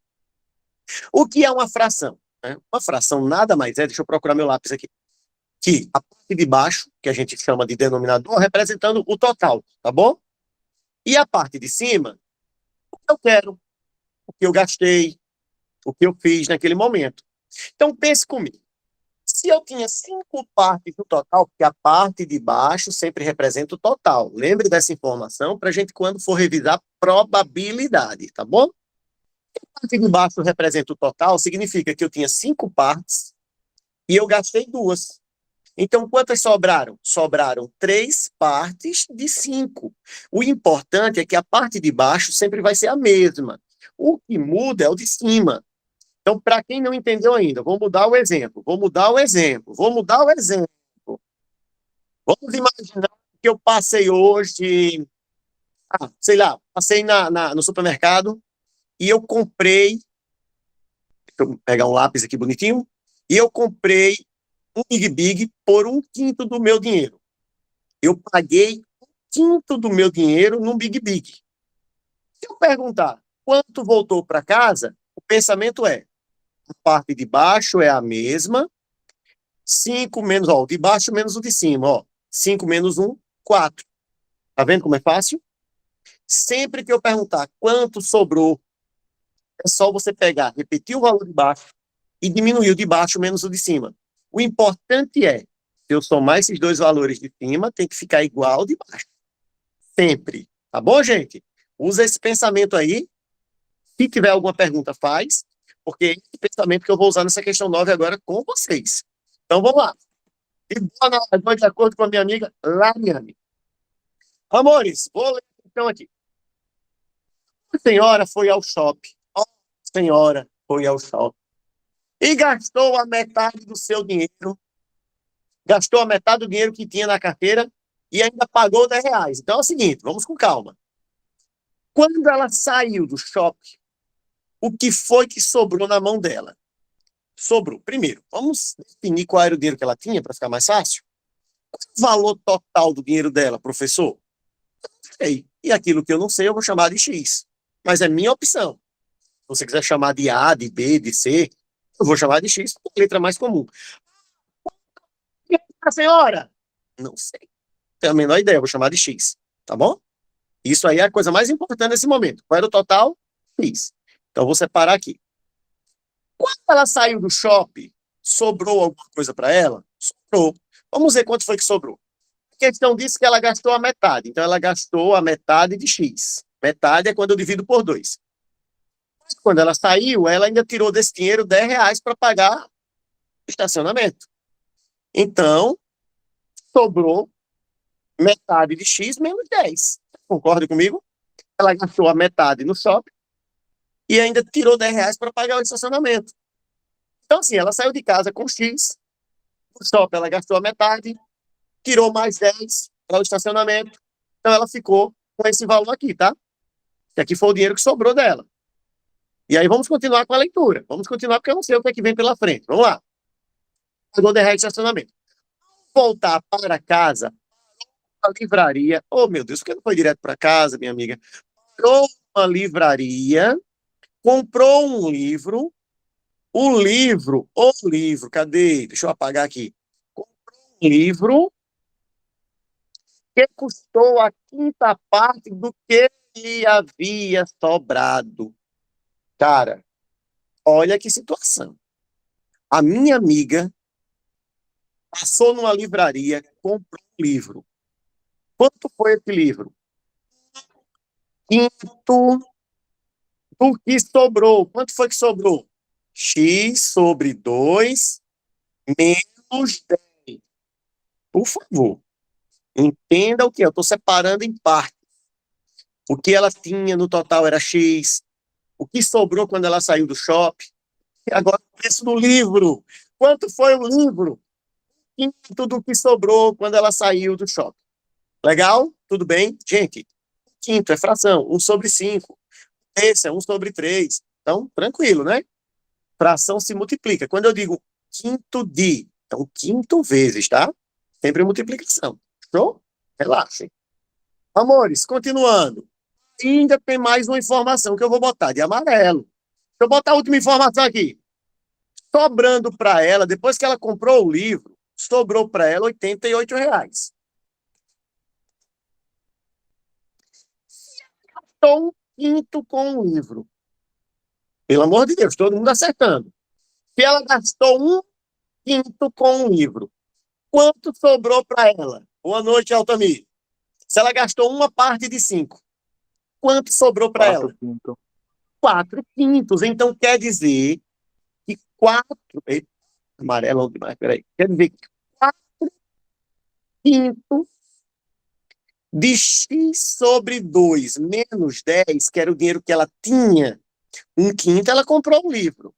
O que é uma fração? Uma fração nada mais é, deixa eu procurar meu lápis aqui, que a parte de baixo, que a gente chama de denominador, representando o total, tá bom? E a parte de cima, o que eu quero, o que eu gastei, o que eu fiz naquele momento. Então, pense comigo. Se eu tinha 5 partes no total, porque a parte de baixo sempre representa o total. Lembre dessa informação para a gente, quando for revisar, probabilidade, tá bom? A parte de baixo representa o total, significa que eu tinha 5 partes e eu gastei 2. Então, quantas sobraram? Sobraram 3 partes de 5. O importante é que a parte de baixo sempre vai ser a mesma. O que muda é o de cima. Então, para quem não entendeu ainda, vou mudar o exemplo. Vamos imaginar que eu passei hoje, sei lá, passei no supermercado e eu comprei, deixa eu pegar um lápis aqui bonitinho, e eu comprei um Big Big por 1/5 do meu dinheiro. Eu paguei 1/5 do meu dinheiro num Big Big. Se eu perguntar quanto voltou para casa, o pensamento é, a parte de baixo é a mesma, 5 menos, ó, o de baixo menos o de cima, ó. 5 menos 1, 4. Tá vendo como é fácil? Sempre que eu perguntar quanto sobrou, é só você pegar, repetir o valor de baixo e diminuir o de baixo menos o de cima. O importante é, se eu somar esses dois valores de cima, tem que ficar igual ao de baixo. Sempre. Tá bom, gente? Usa esse pensamento aí. Se tiver alguma pergunta, faz, porque é esse pensamento que eu vou usar nessa questão 9 agora com vocês. Então, vamos lá. E boa noite, de acordo com a minha amiga Lariane. Amores, vou ler então aqui. A senhora foi ao shopping. A senhora foi ao shopping. E gastou a metade do seu dinheiro. Gastou a metade do dinheiro que tinha na carteira e ainda pagou R$ 10. Então é o seguinte, vamos com calma. Quando ela saiu do shopping, o que foi que sobrou na mão dela? Sobrou. Primeiro, vamos definir qual era o dinheiro que ela tinha para ficar mais fácil? Qual o valor total do dinheiro dela, professor? Sei. E aquilo que eu não sei, eu vou chamar de X. Mas é minha opção. Se você quiser chamar de A, de B, de C, eu vou chamar de X, porque é a letra mais comum. E a senhora? Não sei. Tenho a menor ideia, eu vou chamar de X. Tá bom? Isso aí é a coisa mais importante nesse momento. Qual era o total? X. Então, eu vou separar aqui. Quando ela saiu do shopping, sobrou alguma coisa para ela? Sobrou. Vamos ver quanto foi que sobrou. A questão diz que ela gastou a metade. Então, ela gastou a metade de X. Metade é quando eu divido por 2. Quando ela saiu, ela ainda tirou desse dinheiro R$ 10 para pagar o estacionamento. Então, sobrou metade de X menos 10. Concorda comigo? Ela gastou a metade no shopping e ainda tirou R$ 10 para pagar o estacionamento. Então, assim, ela saiu de casa com X, no shopping ela gastou a metade, tirou mais 10 para o estacionamento, então ela ficou com esse valor aqui, tá? Que aqui foi o dinheiro que sobrou dela. E aí vamos continuar com a leitura. Vamos continuar porque eu não sei o que é que vem pela frente. Vamos lá. Pagou R$ 10 de estacionamento. Voltar para casa, a livraria. Oh, meu Deus, por que não foi direto para casa, minha amiga? Parou uma livraria, comprou um livro. O livro, cadê? Deixa eu apagar aqui. Comprou um livro que custou a quinta parte do que lhe havia sobrado. Cara, olha que situação. A minha amiga passou numa livraria, comprou um livro. Quanto foi esse livro? Quinto do que sobrou. Quanto foi que sobrou? X sobre 2 menos 10. Por favor, entenda o que eu estou separando em partes. O que ela tinha no total era X. O que sobrou quando ela saiu do shopping. E agora o preço do livro. Quanto foi o livro? Quinto do que sobrou quando ela saiu do shopping. Legal? Tudo bem? Gente, quinto é fração, 1 sobre 5. Esse é 1 sobre 3. Então, tranquilo, né? Fração se multiplica. Quando eu digo quinto de, então quinto vezes, tá? Sempre multiplicação. Show? Relaxem. Amores, continuando. Ainda tem mais uma informação que eu vou botar de amarelo. Deixa eu botar a última informação aqui. Sobrando para ela, depois que ela comprou o livro, sobrou para ela R$ 88. Estou um quinto com o livro. Pelo amor de Deus, todo mundo acertando. Se ela gastou um quinto com o livro, quanto sobrou para ela? Boa noite, Altamir. Se ela gastou uma parte de 5, quanto sobrou para ela? 4/5. 4/5. Então quer dizer que 4. Eita, amarelo demais, peraí. Quer dizer que 4/5 de X sobre 2 menos 10, que era o dinheiro que ela tinha, 1/5, ela comprou um livro.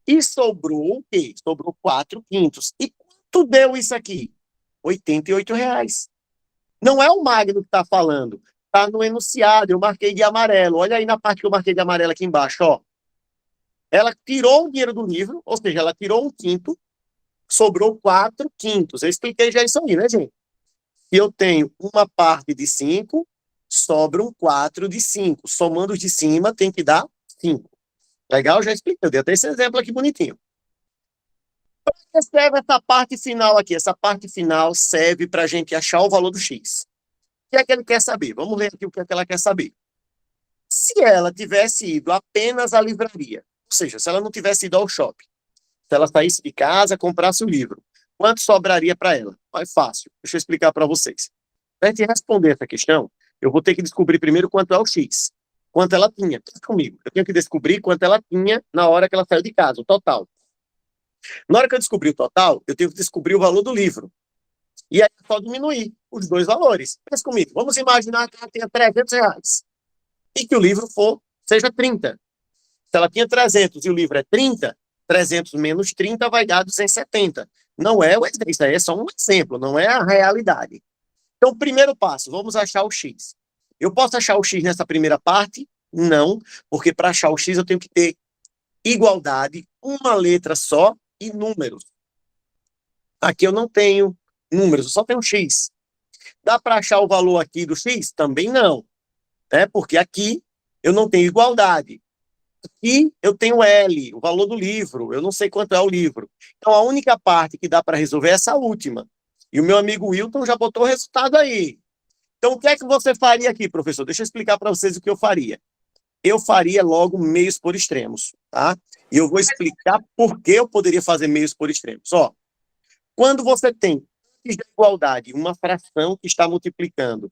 E sobrou o quê? Sobrou 4/5. E quanto deu isso aqui? R$ 88. Não é o Magno que está falando. Está no enunciado, eu marquei de amarelo. Olha aí na parte que eu marquei de amarelo aqui embaixo, ó. Ela tirou o dinheiro do livro, ou seja, ela tirou 1/5, sobrou 4/5. Eu expliquei já isso aí, né, gente? Se eu tenho uma parte de 5, sobram 4 de 5. Somando os de cima, tem que dar 5. Legal? Já expliquei. Eu dei até esse exemplo aqui bonitinho. Para que serve essa parte final aqui? Essa parte final serve para a gente achar o valor do X. O que é que ele quer saber? Vamos ver aqui o que é que ela quer saber. Se ela tivesse ido apenas à livraria, ou seja, se ela não tivesse ido ao shopping, se ela saísse de casa, comprasse o livro, quanto sobraria para ela? É fácil. Deixa eu explicar para vocês. Para a gente responder essa questão, eu vou ter que descobrir primeiro quanto é o X. Quanto ela tinha. Pensa comigo. Eu tenho que descobrir quanto ela tinha na hora que ela saiu de casa, o total. Na hora que eu descobrir o total, eu tenho que descobrir o valor do livro. E aí é só diminuir os dois valores. Pensa comigo. Vamos imaginar que ela tenha R$ 300 e que o livro seja 30. Se ela tinha 300 e o livro é 30, 300 menos 30 vai dar 270. Não é isso aí é só um exemplo, não é a realidade. Então, primeiro passo, vamos achar o X. Eu posso achar o X nessa primeira parte? Não, porque para achar o X eu tenho que ter igualdade, uma letra só e números. Aqui eu não tenho números, eu só tenho X. Dá para achar o valor aqui do X? Também não, né? Porque aqui eu não tenho igualdade. Aqui eu tenho L, o valor do livro, eu não sei quanto é o livro. Então a única parte que dá para resolver é essa última. E o meu amigo Wilton já botou o resultado aí. Então o que é que você faria aqui, professor? Deixa eu explicar para vocês o que eu faria. Eu faria logo meios por extremos, tá? E eu vou explicar por que eu poderia fazer meios por extremos. Ó, quando você tem antes da igualdade uma fração que está multiplicando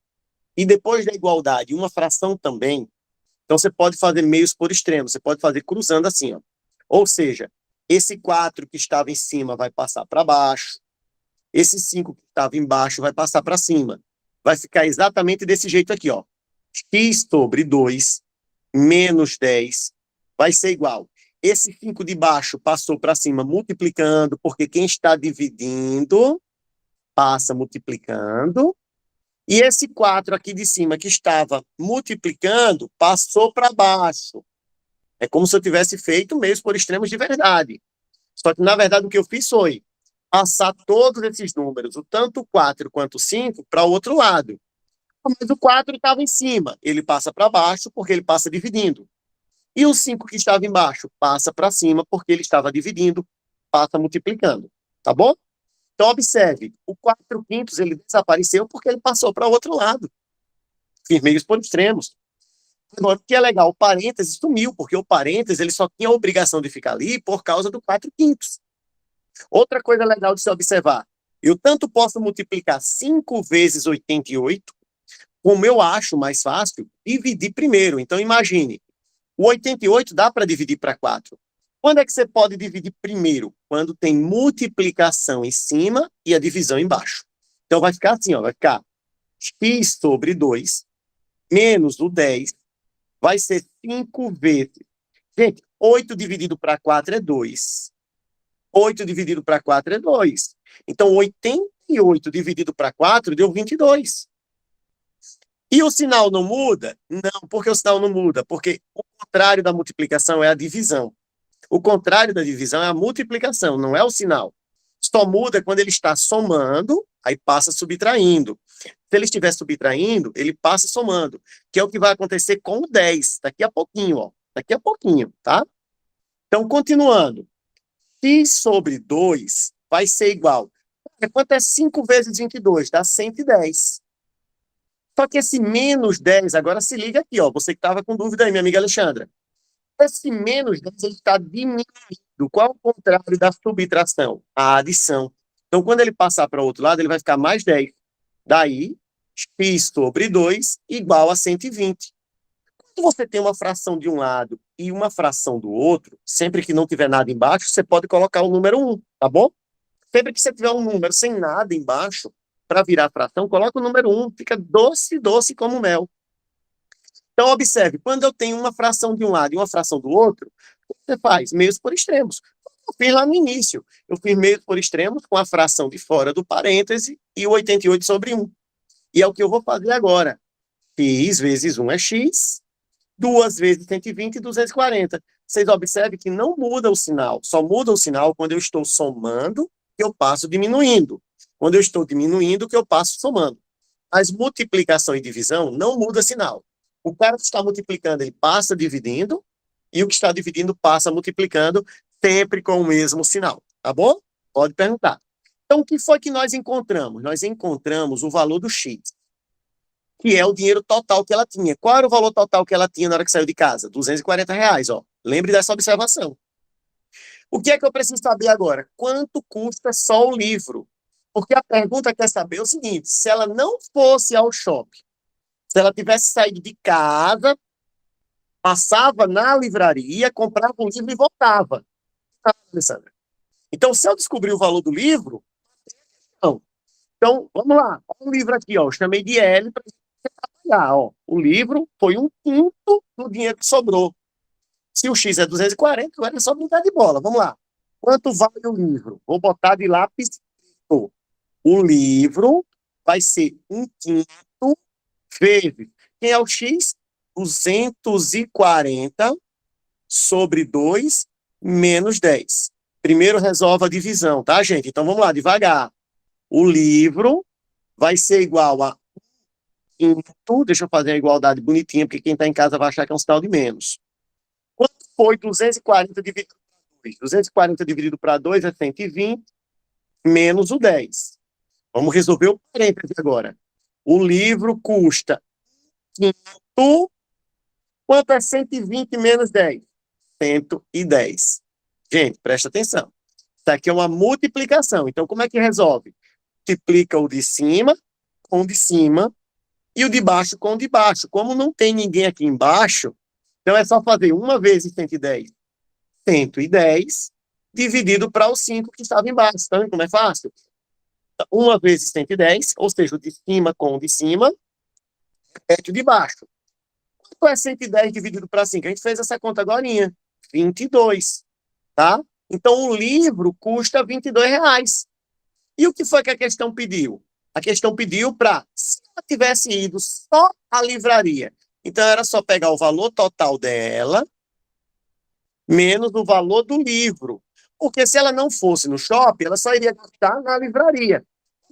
e depois da igualdade uma fração também, então você pode fazer meios por extremos, você pode fazer cruzando assim, ó. Ou seja, esse 4 que estava em cima vai passar para baixo, esse 5 que estava embaixo vai passar para cima. Vai ficar exatamente desse jeito aqui, ó. X sobre 2 menos 10 vai ser igual. Esse 5 de baixo passou para cima multiplicando, porque quem está dividindo passa multiplicando. E esse 4 aqui de cima, que estava multiplicando, passou para baixo. É como se eu tivesse feito meios por extremos de verdade. Só que, na verdade, o que eu fiz foi passar todos esses números, o tanto o 4 quanto o 5, para o outro lado. Mas o 4 estava em cima, ele passa para baixo porque ele passa dividindo. E o 5 que estava embaixo passa para cima porque ele estava dividindo, passa multiplicando. Tá bom? Então, observe, o 4/5 ele desapareceu porque ele passou para o outro lado. Fiz meios por extremos. Agora, o que é legal, o parênteses sumiu, porque o parênteses ele só tinha a obrigação de ficar ali por causa do 4/5. Outra coisa legal de se observar, eu tanto posso multiplicar 5 vezes 88, como eu acho mais fácil, dividir primeiro. Então, imagine, o 88 dá para dividir para 4. Quando é que você pode dividir primeiro? Quando tem multiplicação em cima e a divisão embaixo. Então, vai ficar assim, ó, vai ficar x sobre 2 menos o 10 vai ser 5 vezes. Gente, 8 dividido para 4 é 2. 8 dividido para 4 é 2. Então, 88 dividido para 4 deu 22. E o sinal não muda? Não, porque o sinal não muda? Porque o contrário da multiplicação é a divisão. O contrário da divisão é a multiplicação, não é o sinal. Só muda quando ele está somando, aí passa subtraindo. Se ele estiver subtraindo, ele passa somando, que é o que vai acontecer com o 10, daqui a pouquinho, ó. Daqui a pouquinho, tá? Então, continuando. X sobre 2 vai ser igual. Quanto é 5 vezes 22? Dá 110. Só que esse menos 10, agora se liga aqui, ó. Você que estava com dúvida aí, minha amiga Alexandra. Esse menos 10 ele está diminuindo. Qual é o contrário da subtração? A adição. Então, quando ele passar para o outro lado, ele vai ficar mais 10. Daí, x sobre 2 igual a 120. Quando você tem uma fração de um lado e uma fração do outro, sempre que não tiver nada embaixo, você pode colocar o número 1, tá bom? Sempre que você tiver um número sem nada embaixo, para virar fração, coloca o número 1, fica doce, doce como mel. Então, observe, quando eu tenho uma fração de um lado e uma fração do outro, Você faz meios por extremos. Eu fiz lá no início. Eu fiz meios por extremos com a fração de fora do parêntese e o 88/1. E é o que eu vou fazer agora. X vezes 1 é x, 2 vezes 120 e 240. Vocês observem que não muda o sinal. Só muda o sinal quando eu estou somando, que eu passo diminuindo. Quando eu estou diminuindo, que eu passo somando. Mas multiplicação e divisão não muda sinal. O cara que está multiplicando, ele passa dividindo, e o que está dividindo passa multiplicando, sempre com o mesmo sinal. Tá bom? Pode perguntar. Então, o que foi que nós encontramos? Nós encontramos o valor do x, que é o dinheiro total que ela tinha. Qual era o valor total que ela tinha na hora que saiu de casa? R$ 240, ó. Lembre dessa observação. O que é que eu preciso saber agora? Quanto custa só o livro? Porque a pergunta quer saber o seguinte: se ela não fosse ao shopping, se ela tivesse saído de casa, passava na livraria, comprava um livro e voltava. Tá, Alessandra? Então, se eu descobrir o valor do livro, não. Então, vamos lá. Olha o livro aqui, ó. Eu chamei de L para você trabalhar, ó. O livro foi 1/5 do dinheiro que sobrou. Se o X é 240, agora é só brincar de bola. Vamos lá. Quanto vale o livro? Vou botar de lápis preto. O livro vai ser 1/5 vezes. Quem é o X? 240 sobre 2 menos 10. Primeiro resolve a divisão, tá, gente? Então vamos lá, devagar. O livro vai ser igual a 1/5. Deixa eu fazer a igualdade bonitinha, porque quem está em casa vai achar que é um sinal de menos. Quanto foi 240 dividido para 2? 240 dividido para 2 é 120, menos o 10. Vamos resolver o parêntese agora. O livro custa 500. Quanto é 120 menos 10? 110. Gente, presta atenção. Isso aqui é uma multiplicação. Então, como é que resolve? Multiplica o de cima com o de cima e o de baixo com o de baixo. Como não tem ninguém aqui embaixo, então é só fazer 1 vezes 110, 110, dividido para o 5 que estava embaixo. Tá vendo como é fácil? 1 vezes 110, ou seja, o de cima com o de cima, repete o de baixo. Quanto é 110 dividido para 5? A gente fez essa conta agorinha. 22, tá? Então, o livro custa R$ 22. E o que foi que a questão pediu? A questão pediu para, se ela tivesse ido só à livraria, então era só pegar o valor total dela, menos o valor do livro. Porque se ela não fosse no shopping, ela só iria gastar na livraria.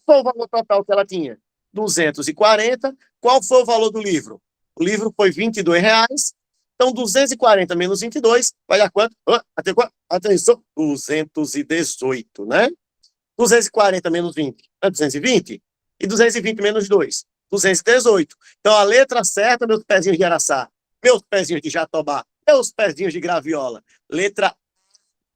Qual foi o valor total que ela tinha? 240. Qual foi o valor do livro? O livro foi R$ 22. Então, 240 menos 22 vai dar quanto? Atenção, 218, né? 240 menos 20 é 220. E 220 menos 2, 218. Então, a letra certa, meus pezinhos de araçá, meus pezinhos de jatobá, meus pezinhos de graviola. Letra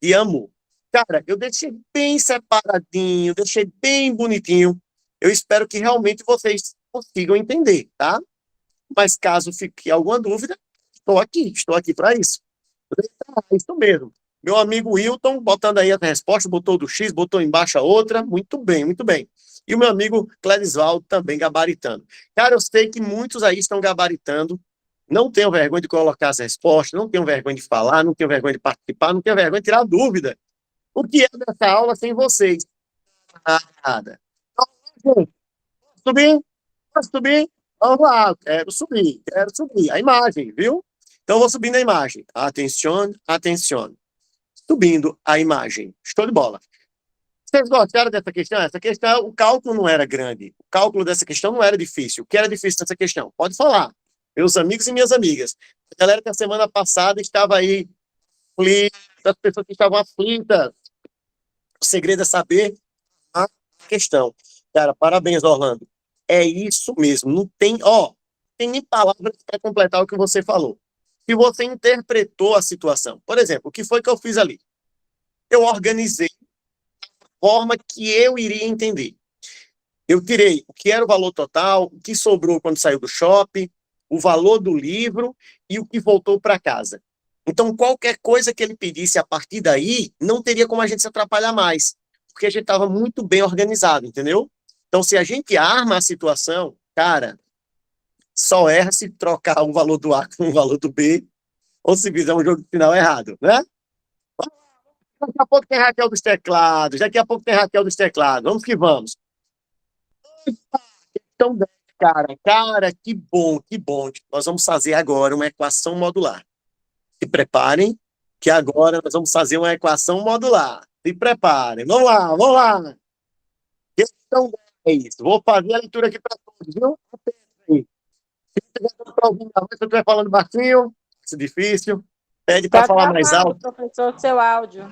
de amo. Cara, eu deixei bem separadinho, deixei bem bonitinho. Eu espero que realmente vocês consigam entender, tá? Mas caso fique alguma dúvida, estou aqui para isso. É isso mesmo. Meu amigo Wilton, botando aí a resposta, botou do X, botou embaixo a outra. Muito bem, muito bem. E o meu amigo Cledisvaldo também gabaritando. Cara, eu sei que muitos aí estão gabaritando. Não tenham vergonha de colocar as respostas, não tenham vergonha de falar, não tenham vergonha de participar, não tenham vergonha de tirar dúvida. O que é dessa aula sem vocês? Nada. Então, gente, subir? Posso subir? Vamos lá, quero subir. A imagem, viu? Então, eu vou subindo a imagem. Atenção, atenção. Subindo a imagem. Show de bola. Vocês gostaram dessa questão? Essa questão, o cálculo não era grande. O cálculo dessa questão não era difícil. O que era difícil nessa questão? Pode falar. Meus amigos e minhas amigas. A galera que a semana passada estava aí aflita, as pessoas que estavam aflitas. O segredo é saber a questão. Cara, parabéns, Orlando. É isso mesmo. Não tem nem palavras para completar o que você falou. Se você interpretou a situação. Por exemplo, o que foi que eu fiz ali? Eu organizei de forma que eu iria entender. Eu tirei o que era o valor total, o que sobrou quando saiu do shopping, o valor do livro e o que voltou para casa. Então, qualquer coisa que ele pedisse a partir daí, não teria como a gente se atrapalhar mais, porque a gente estava muito bem organizado, entendeu? Então, se a gente arma a situação, cara, só erra se trocar o valor do A com o valor do B, ou se fizer um jogo de final errado, né? Daqui a pouco tem Raquel dos teclados. Daqui a pouco tem Raquel dos teclados. Vamos que vamos. Então, cara, que bom, que bom. Nós vamos fazer agora uma equação modular. Se preparem, que agora nós vamos fazer uma equação modular. Se preparem. Vamos lá, vamos lá. Questão 10. Vou fazer a leitura aqui para todos, viu? Se você estiver falando baixinho, isso é difícil. Pede para falar mais alto. Professor, seu áudio.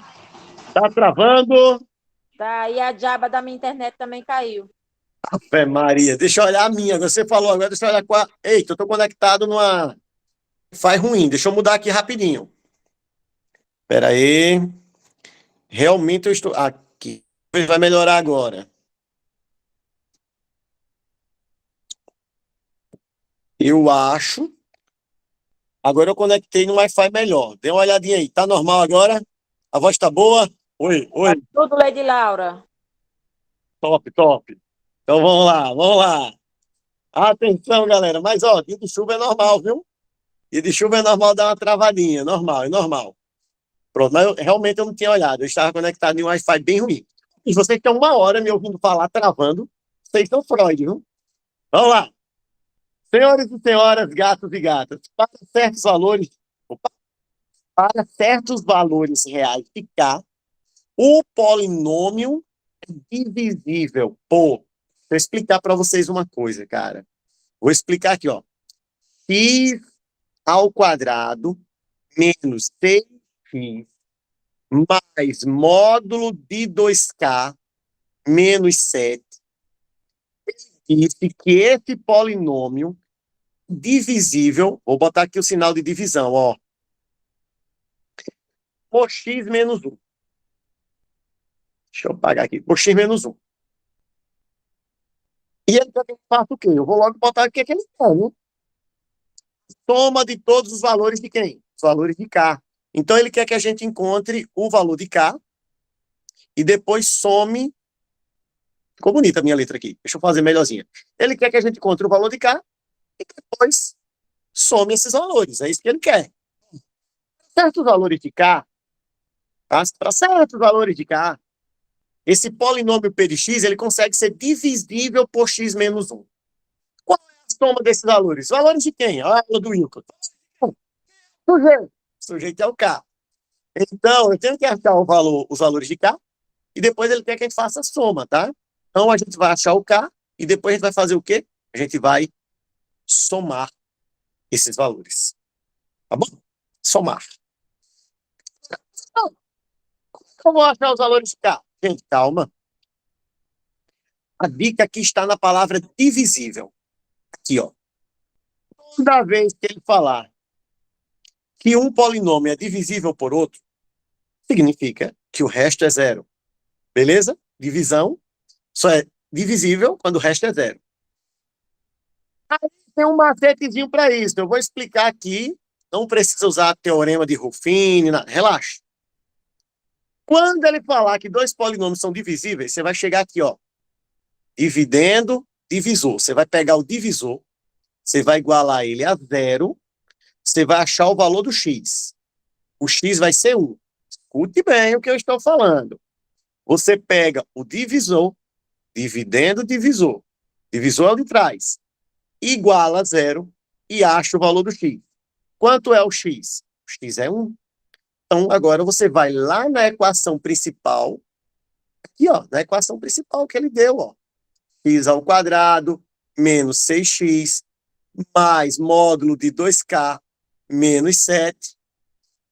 Tá travando? Tá, e a diaba da minha internet também caiu. Fé Maria, deixa eu olhar a minha. Você falou agora, deixa eu olhar com a. Eita, eu tô conectado numa. Faz ruim, deixa eu mudar aqui rapidinho. Espera aí. Realmente eu estou. Aqui. Vai melhorar agora. Eu acho. Agora eu conectei no Wi-Fi melhor. Dê uma olhadinha aí. Tá normal agora? A voz tá boa? Oi, oi. Tudo, Lady Laura. Top, top. Então vamos lá, vamos lá. Atenção, galera. Mas, ó, dia de chuva é normal, viu? Dia de chuva é normal dar uma travadinha. Normal, é normal. Pronto, mas realmente eu não tinha olhado. Eu estava conectado em um Wi-Fi bem ruim. E vocês estão uma hora me ouvindo falar travando. Vocês são Freud, viu? Vamos lá. Senhores e senhoras, gatos e gatas, para certos valores reais de K, o polinômio é divisível por. Deixa eu explicar para vocês uma coisa, cara. Vou explicar aqui, ó. X ao quadrado menos 6x mais módulo de 2k menos 7. Disse que esse polinômio divisível, vou botar aqui o sinal de divisão, ó, por x menos 1. Deixa eu apagar aqui, por x menos 1. E ele também faz o quê? Eu vou logo botar o que ele quer, né? Soma de todos os valores de quem? Os valores de k. Então, ele quer que a gente encontre o valor de k e depois some. Ficou bonita a minha letra aqui. Deixa eu fazer melhorzinha. Ele quer que a gente encontre o valor de k e depois some esses valores. É isso que ele quer. Certos valores de k, tá? Para certos valores de k, esse polinômio p de x ele consegue ser divisível por x menos 1. Qual é a soma desses valores? Valores de quem? A aula do Wilton. Sujeito. Sujeito é o k. Então, eu tenho que achar os valores de k e depois ele quer que a gente faça a soma, tá? Então, a gente vai achar o k e depois a gente vai fazer o quê? A gente vai somar esses valores. Tá bom? Somar. Então, como eu vou achar os valores de k? Gente, calma. A dica aqui está na palavra divisível. Aqui, ó. Toda vez que ele falar que um polinômio é divisível por outro, significa que o resto é zero. Beleza? Divisão só é divisível quando o resto é zero. Aí tem um macetezinho para isso. Eu vou explicar aqui. Não precisa usar teorema de Ruffini. Relaxa. Quando ele falar que dois polinômios são divisíveis, você vai chegar aqui, ó. Dividendo, divisor. Você vai pegar o divisor, você vai igualar ele a zero, você vai achar o valor do x. O x vai ser 1. Escute bem o que eu estou falando. Você pega o divisor, dividendo, divisor. Divisor é o de trás. Iguala a zero e acha o valor do x. Quanto é o x? O x é 1. Então, agora você vai lá na equação principal, aqui, ó, na equação principal que ele deu, ó. X ao quadrado menos 6x mais módulo de 2k menos 7.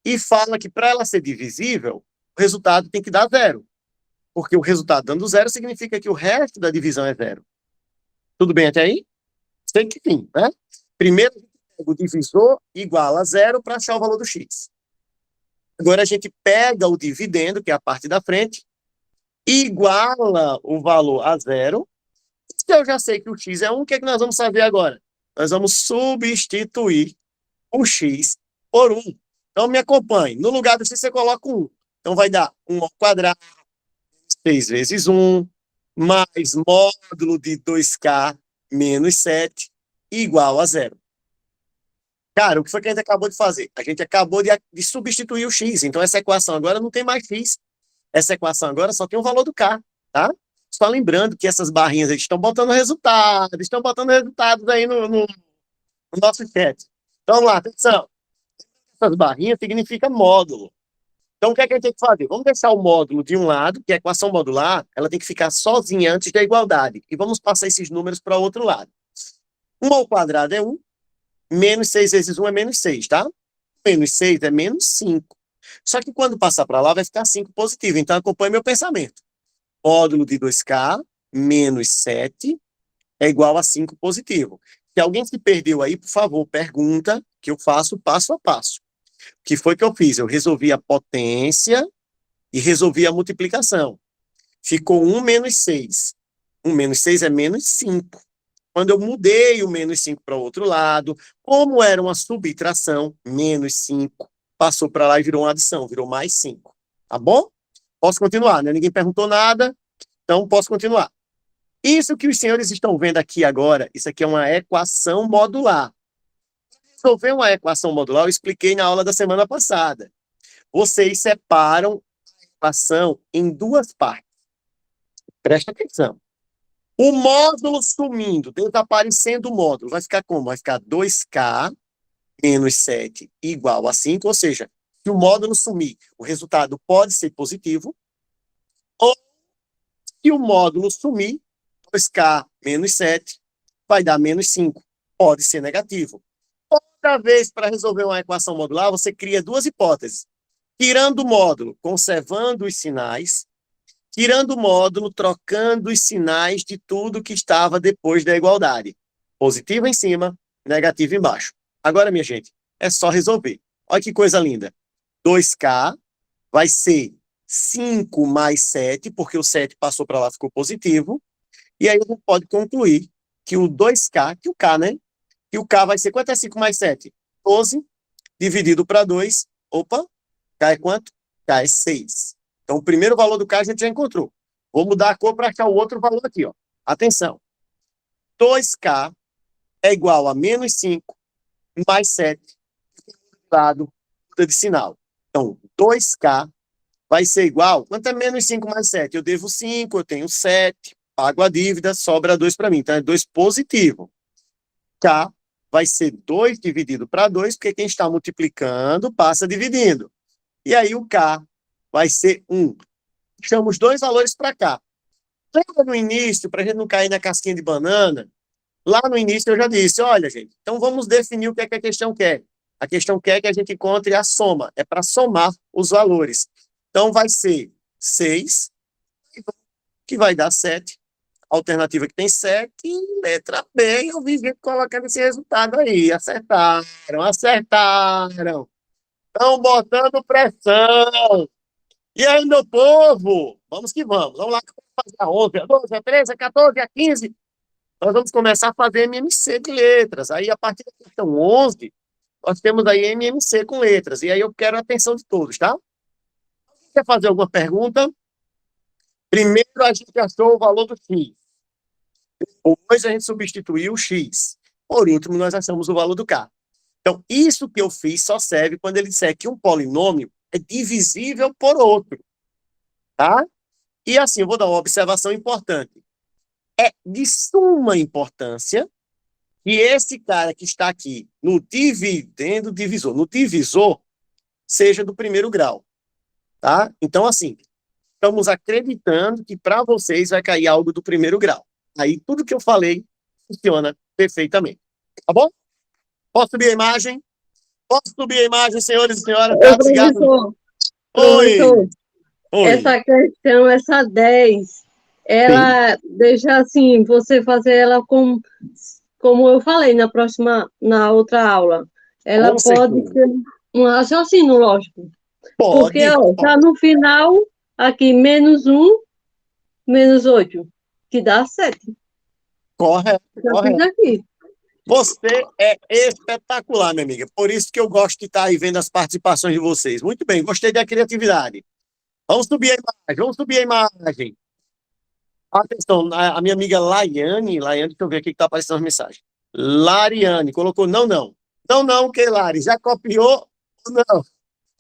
E fala que para ela ser divisível, o resultado tem que dar zero. Porque o resultado dando zero significa que o resto da divisão é zero. Tudo bem até aí? Sei que sim, né? Primeiro, a gente pega o divisor igual a zero para achar o valor do x. Agora a gente pega o dividendo, que é a parte da frente, iguala o valor a zero. Se eu já sei que o x é 1, o que é que nós vamos fazer agora? Nós vamos substituir o x por 1. Então me acompanhe. No lugar do x você coloca 1. Então vai dar 1 ao quadrado, 6 vezes 1, mais módulo de 2k menos 7, igual a zero. Cara, o que foi que a gente acabou de fazer? A gente acabou de substituir o x. Então, essa equação agora não tem mais x. Essa equação agora só tem o valor do k, tá? Só lembrando que essas barrinhas eles estão botando resultados aí no nosso chat. Então, vamos lá, atenção. Essas barrinhas significam módulo. Então, o que é que a gente tem que fazer? Vamos deixar o módulo de um lado, que é a equação modular, ela tem que ficar sozinha antes da igualdade. E vamos passar esses números para o outro lado. 1 ao quadrado é 1, menos 6 vezes 1 é menos 6, tá? Menos 6 é menos 5. Só que quando passar para lá, vai ficar 5 positivo. Então, acompanhe meu pensamento. Módulo de 2k menos 7 é igual a 5 positivo. Se alguém se perdeu aí, por favor, pergunta, que eu faço passo a passo. O que foi que eu fiz? Eu resolvi a potência e resolvi a multiplicação. Ficou 1 menos 6. 1 menos 6 é menos 5. Quando eu mudei o menos 5 para o outro lado, como era uma subtração, menos 5, passou para lá e virou uma adição, virou mais 5. Tá bom? Posso continuar, né? Ninguém perguntou nada, então posso continuar. Isso que os senhores estão vendo aqui agora, isso aqui é uma equação modular. Resolver uma equação modular, eu expliquei na aula da semana passada. Vocês separam a equação em duas partes. Presta atenção. O módulo sumindo, desaparecendo o módulo, vai ficar como? Vai ficar 2k menos 7 igual a 5, ou seja, se o módulo sumir, o resultado pode ser positivo, ou se o módulo sumir, 2k menos 7 vai dar menos 5, pode ser negativo. Outra vez, para resolver uma equação modular, você cria duas hipóteses. Tirando o módulo, conservando os sinais, tirando o módulo, trocando os sinais de tudo que estava depois da igualdade. Positivo em cima, negativo embaixo. Agora, minha gente, é só resolver. Olha que coisa linda. 2k vai ser 5 mais 7, porque o 7 passou para lá, ficou positivo. E aí a gente pode concluir que o 2k, que o k, né? E o k vai ser, quanto é 5 mais 7? 12, dividido para 2. Opa, k é quanto? K é 6. Então, o primeiro valor do k a gente já encontrou. Vou mudar a cor para achar o outro valor aqui, ó. Atenção. 2k é igual a menos 5 mais 7. Lado, muda de sinal. Então, 2k vai ser igual... Quanto é menos 5 mais 7? Eu devo 5, eu tenho 7, pago a dívida, sobra 2 para mim. Então, é 2 positivo. K vai ser 2 dividido para 2, porque quem está multiplicando passa dividindo. E aí, o k vai ser 1. Deixamos dois valores para cá. Lembra no início, para a gente não cair na casquinha de banana, lá no início eu já disse, olha, gente, então vamos definir o que é que a questão quer. A questão quer que a gente encontre a soma, é para somar os valores. Então vai ser 6, que vai dar 7. Alternativa que tem 7, letra B, eu vi gente colocando esse resultado aí. Acertaram. Estão botando pressão. E aí, meu povo, vamos que vamos. Vamos lá fazer a 11, a 12, a 13, a 14, a 15. Nós vamos começar a fazer MMC de letras. Aí, a partir da questão 11, nós temos aí MMC com letras. E aí eu quero a atenção de todos, tá? Quer fazer alguma pergunta? Primeiro, a gente achou o valor do X. Depois, a gente substituiu o X. Por último, nós achamos o valor do K. Então, isso que eu fiz só serve quando ele disser que um polinômio é divisível por outro, tá? E assim, eu vou dar uma observação importante. É de suma importância que esse cara que está aqui no divisor, no divisor, seja do primeiro grau, tá? Então, assim, estamos acreditando que para vocês vai cair algo do primeiro grau. Aí, tudo que eu falei funciona perfeitamente, tá bom? Posso subir a imagem? Posso subir a imagem, senhores e senhoras? Ô, professor, Oi! professor, Oi! essa questão, essa 10, ela deixa assim, você fazer ela como eu falei na outra aula. Ela Com pode certeza. ser um raciocínio, lógico. Pode, Porque, ó, tá pode. no final, aqui, menos 1, menos 8, que dá 7. Correto, Já fiz correto. aqui. Você é espetacular, minha amiga. Por isso que eu gosto de estar aí vendo as participações de vocês. Muito bem, gostei da criatividade. Vamos subir a imagem, vamos subir a imagem. Atenção, a minha amiga Laiane, deixa eu ver aqui que está aparecendo as mensagens. Lariane colocou, não. Não, Keilari, já copiou ou não?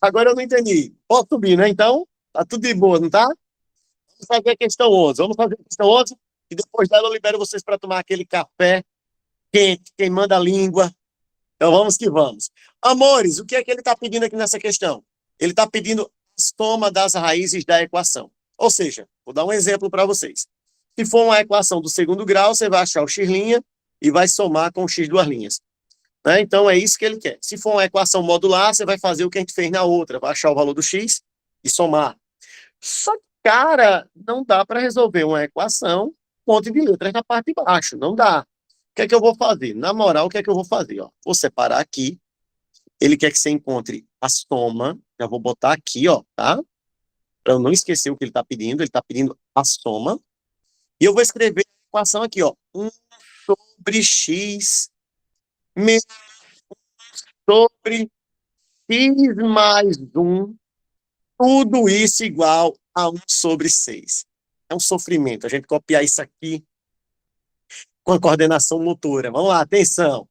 Agora eu não entendi. Posso subir, né? Então, tá tudo de boa, não tá? Vamos fazer a questão 11. Vamos fazer a questão 11 e depois dela eu libero vocês para tomar aquele café quente, queimando a língua. Então vamos que vamos. Amores, o que é que ele está pedindo aqui nessa questão? Ele está pedindo a soma das raízes da equação. Ou seja, vou dar um exemplo para vocês. Se for uma equação do segundo grau, você vai achar o x' e vai somar com o x duas linhas. Né? Então é isso que ele quer. Se for uma equação modular, você vai fazer o que a gente fez na outra, vai achar o valor do x e somar. Só que, cara, não dá para resolver uma equação com um monte de letras na parte de baixo. Não dá. O que é que eu vou fazer? Na moral, o que é que eu vou fazer? Ó, vou separar aqui. Ele quer que você encontre a soma. Já vou botar aqui, ó, tá? Para eu não esquecer o que ele está pedindo. Ele está pedindo a soma. E eu vou escrever a equação aqui, ó. 1 sobre x menos sobre x mais 1. Tudo isso igual a 1 sobre 6. É um sofrimento. A gente copiar isso aqui com a coordenação motora. Vamos lá, atenção.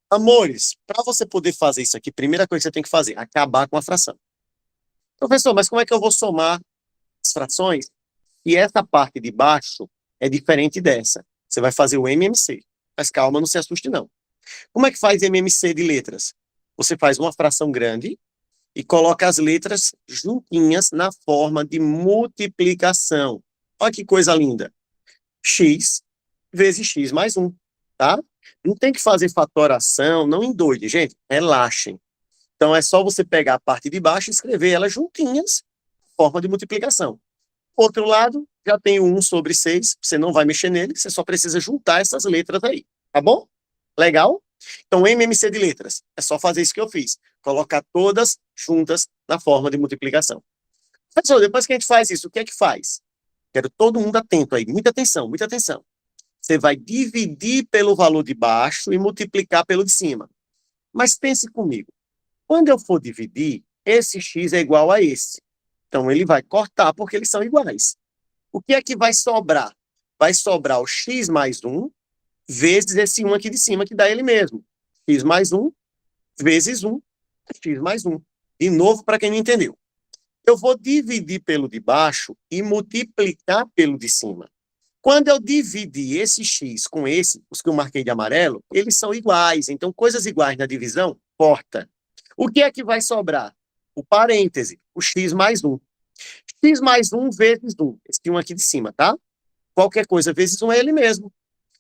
Amores, para você poder fazer isso aqui, primeira coisa que você tem que fazer, acabar com a fração. Professor, mas como é que eu vou somar as frações? E essa parte de baixo é diferente dessa. Você vai fazer o MMC. Mas calma, não se assuste não. Como é que faz MMC de letras? Você faz uma fração grande e coloca as letras juntinhas na forma de multiplicação. Olha que coisa linda. X vezes x mais 1, tá? Não tem que fazer fatoração, não endoide, gente, relaxem. Então é só você pegar a parte de baixo e escrever elas juntinhas, forma de multiplicação. Outro lado, já tem o 1 sobre 6, você não vai mexer nele, você só precisa juntar essas letras aí, tá bom? Legal? Então, MMC de letras, é só fazer isso que eu fiz, colocar todas juntas na forma de multiplicação. Pessoal, depois que a gente faz isso, o que é que faz? Quero todo mundo atento aí, muita atenção, muita atenção. Você vai dividir pelo valor de baixo e multiplicar pelo de cima. Mas pense comigo, quando eu for dividir, esse x é igual a esse. Então, ele vai cortar porque eles são iguais. O que é que vai sobrar? Vai sobrar o x mais 1 vezes esse 1 aqui de cima, que dá ele mesmo. X mais 1 vezes 1, x mais 1. De novo, para quem não entendeu. Eu vou dividir pelo de baixo e multiplicar pelo de cima. Quando eu dividir esse x com esse, os que eu marquei de amarelo, eles são iguais. Então, coisas iguais na divisão, corta. O que é que vai sobrar? O parêntese, o x mais 1. X mais 1 vezes 1. Esse 1 aqui de cima, tá? Qualquer coisa vezes 1 é ele mesmo.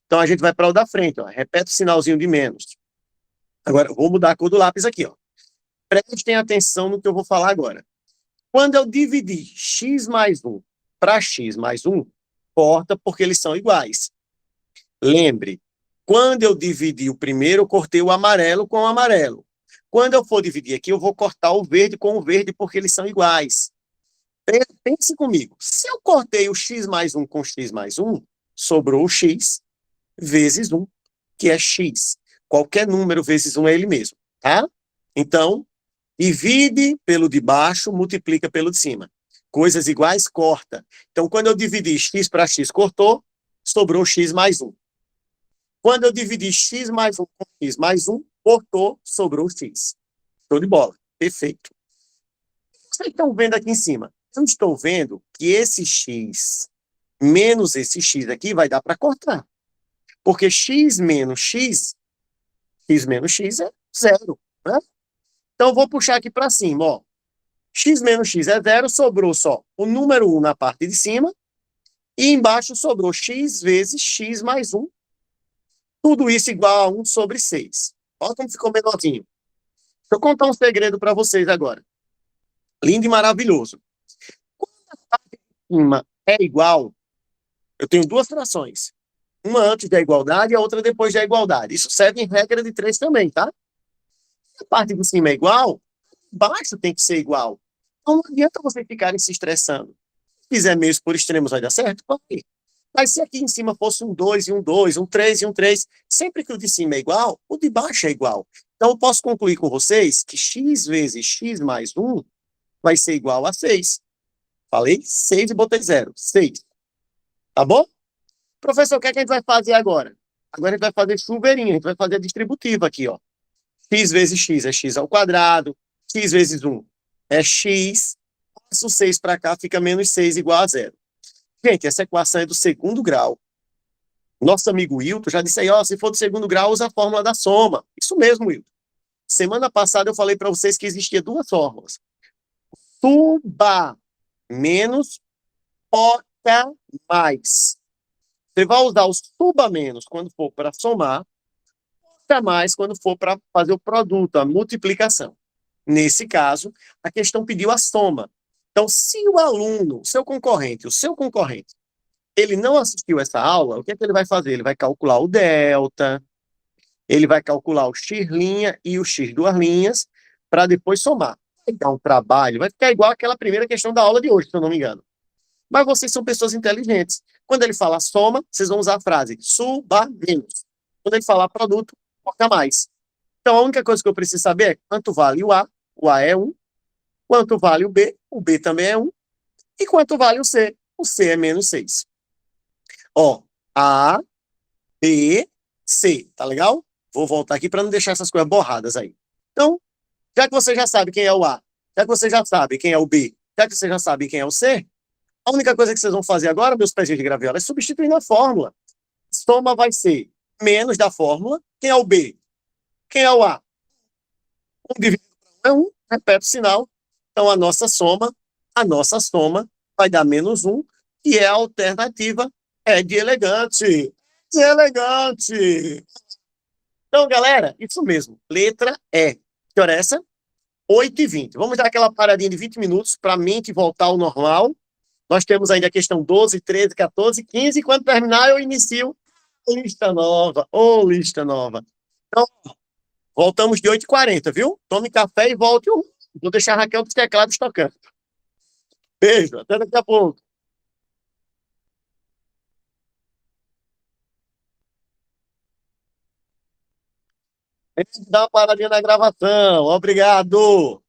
Então, a gente vai para o da frente, ó. Repete o sinalzinho de menos. Agora, eu vou mudar a cor do lápis aqui, ó. Prestem atenção no que eu vou falar agora. Quando eu dividir x mais 1 para x mais 1, corta porque eles são iguais. Lembre, quando eu dividi o primeiro, eu cortei o amarelo com o amarelo. Quando eu for dividir aqui, eu vou cortar o verde com o verde porque eles são iguais. Pense comigo. Se eu cortei o x mais 1 com x mais 1, sobrou o x vezes 1, que é x. Qualquer número vezes 1 é ele mesmo, tá? Então, divide pelo de baixo, multiplica pelo de cima. Coisas iguais, corta. Então, quando eu dividi x para x, cortou, sobrou x mais 1. Quando eu dividi x mais 1 com x mais 1, cortou, sobrou x. Show de bola. Perfeito. Vocês estão vendo aqui em cima? Eu estou vendo que esse x menos esse x aqui vai dar para cortar. Porque x menos x é zero, né? Então, eu vou puxar aqui para cima, ó. X menos x é zero, sobrou só o número 1 na parte de cima, e embaixo sobrou x vezes x mais 1. Tudo isso igual a 1 sobre 6. Olha como ficou menorzinho. Deixa eu contar um segredo para vocês agora. Lindo e maravilhoso. Quando a parte de cima é igual, eu tenho duas frações. Uma antes da igualdade e a outra depois da igualdade. Isso serve em regra de 3 também, tá? Se a parte de cima é igual, baixo tem que ser igual. Então não adianta você ficarem se estressando. Se fizer meios por extremos vai dar certo? Pode. Mas se aqui em cima fosse um 2 e um 2, um 3 e um 3, sempre que o de cima é igual, o de baixo é igual. Então eu posso concluir com vocês que x vezes x mais 1 vai ser igual a 6. Falei 6 e botei 0. 6. Tá bom? Professor, o que é que a gente vai fazer agora? Agora a gente vai fazer chuveirinho, a gente vai fazer a distributiva aqui, ó. x vezes x é x ao quadrado, x vezes 1 é x, passo 6 para cá, fica menos 6 igual a zero. Gente, essa equação é do segundo grau. Nosso amigo Wilton já disse aí, ó, se for do segundo grau, usa a fórmula da soma. Isso mesmo, Wilton. Semana passada eu falei para vocês que existia duas fórmulas. Suba menos toca mais. Você vai usar o suba menos quando for para somar, toca mais quando for para fazer o produto, a multiplicação. Nesse caso, a questão pediu a soma. Então, se o aluno, o seu concorrente, ele não assistiu essa aula, o que é que ele vai fazer? Ele vai calcular o delta, ele vai calcular o x' e o x duas linhas, para depois somar. Vai dar um trabalho, vai ficar igual aquela primeira questão da aula de hoje, se eu não me engano. Mas vocês são pessoas inteligentes. Quando ele falar soma, vocês vão usar a frase suba menos. Quando ele falar produto, toca mais. Então, a única coisa que eu preciso saber é quanto vale o A é 1, quanto vale o B também é 1, e quanto vale o C é menos 6. Ó, A, B, C, tá legal? Vou voltar aqui para não deixar essas coisas borradas aí. Então, já que você já sabe quem é o A, já que você já sabe quem é o B, já que você já sabe quem é o C, a única coisa que vocês vão fazer agora, meus pezinhos de graviola, é substituir na fórmula. Soma vai ser menos da fórmula. Quem é o B? Quem é o A? 1 dividido por 1 é 1, repete o sinal. Então, a nossa soma vai dar menos 1, que é a alternativa de elegante. De elegante. Então, galera, isso mesmo. Letra E. Que hora é essa? 8h20. Vamos dar aquela paradinha de 20 minutos para a mente voltar ao normal. Nós temos ainda a questão 12, 13, 14, 15. E quando terminar, eu inicio lista nova. Lista nova. Então, voltamos de 8h40, viu? Tome café e volte. Vou deixar a Raquel dos teclados tocando. Beijo, até daqui a pouco. Dá uma paradinha na gravação. Obrigado.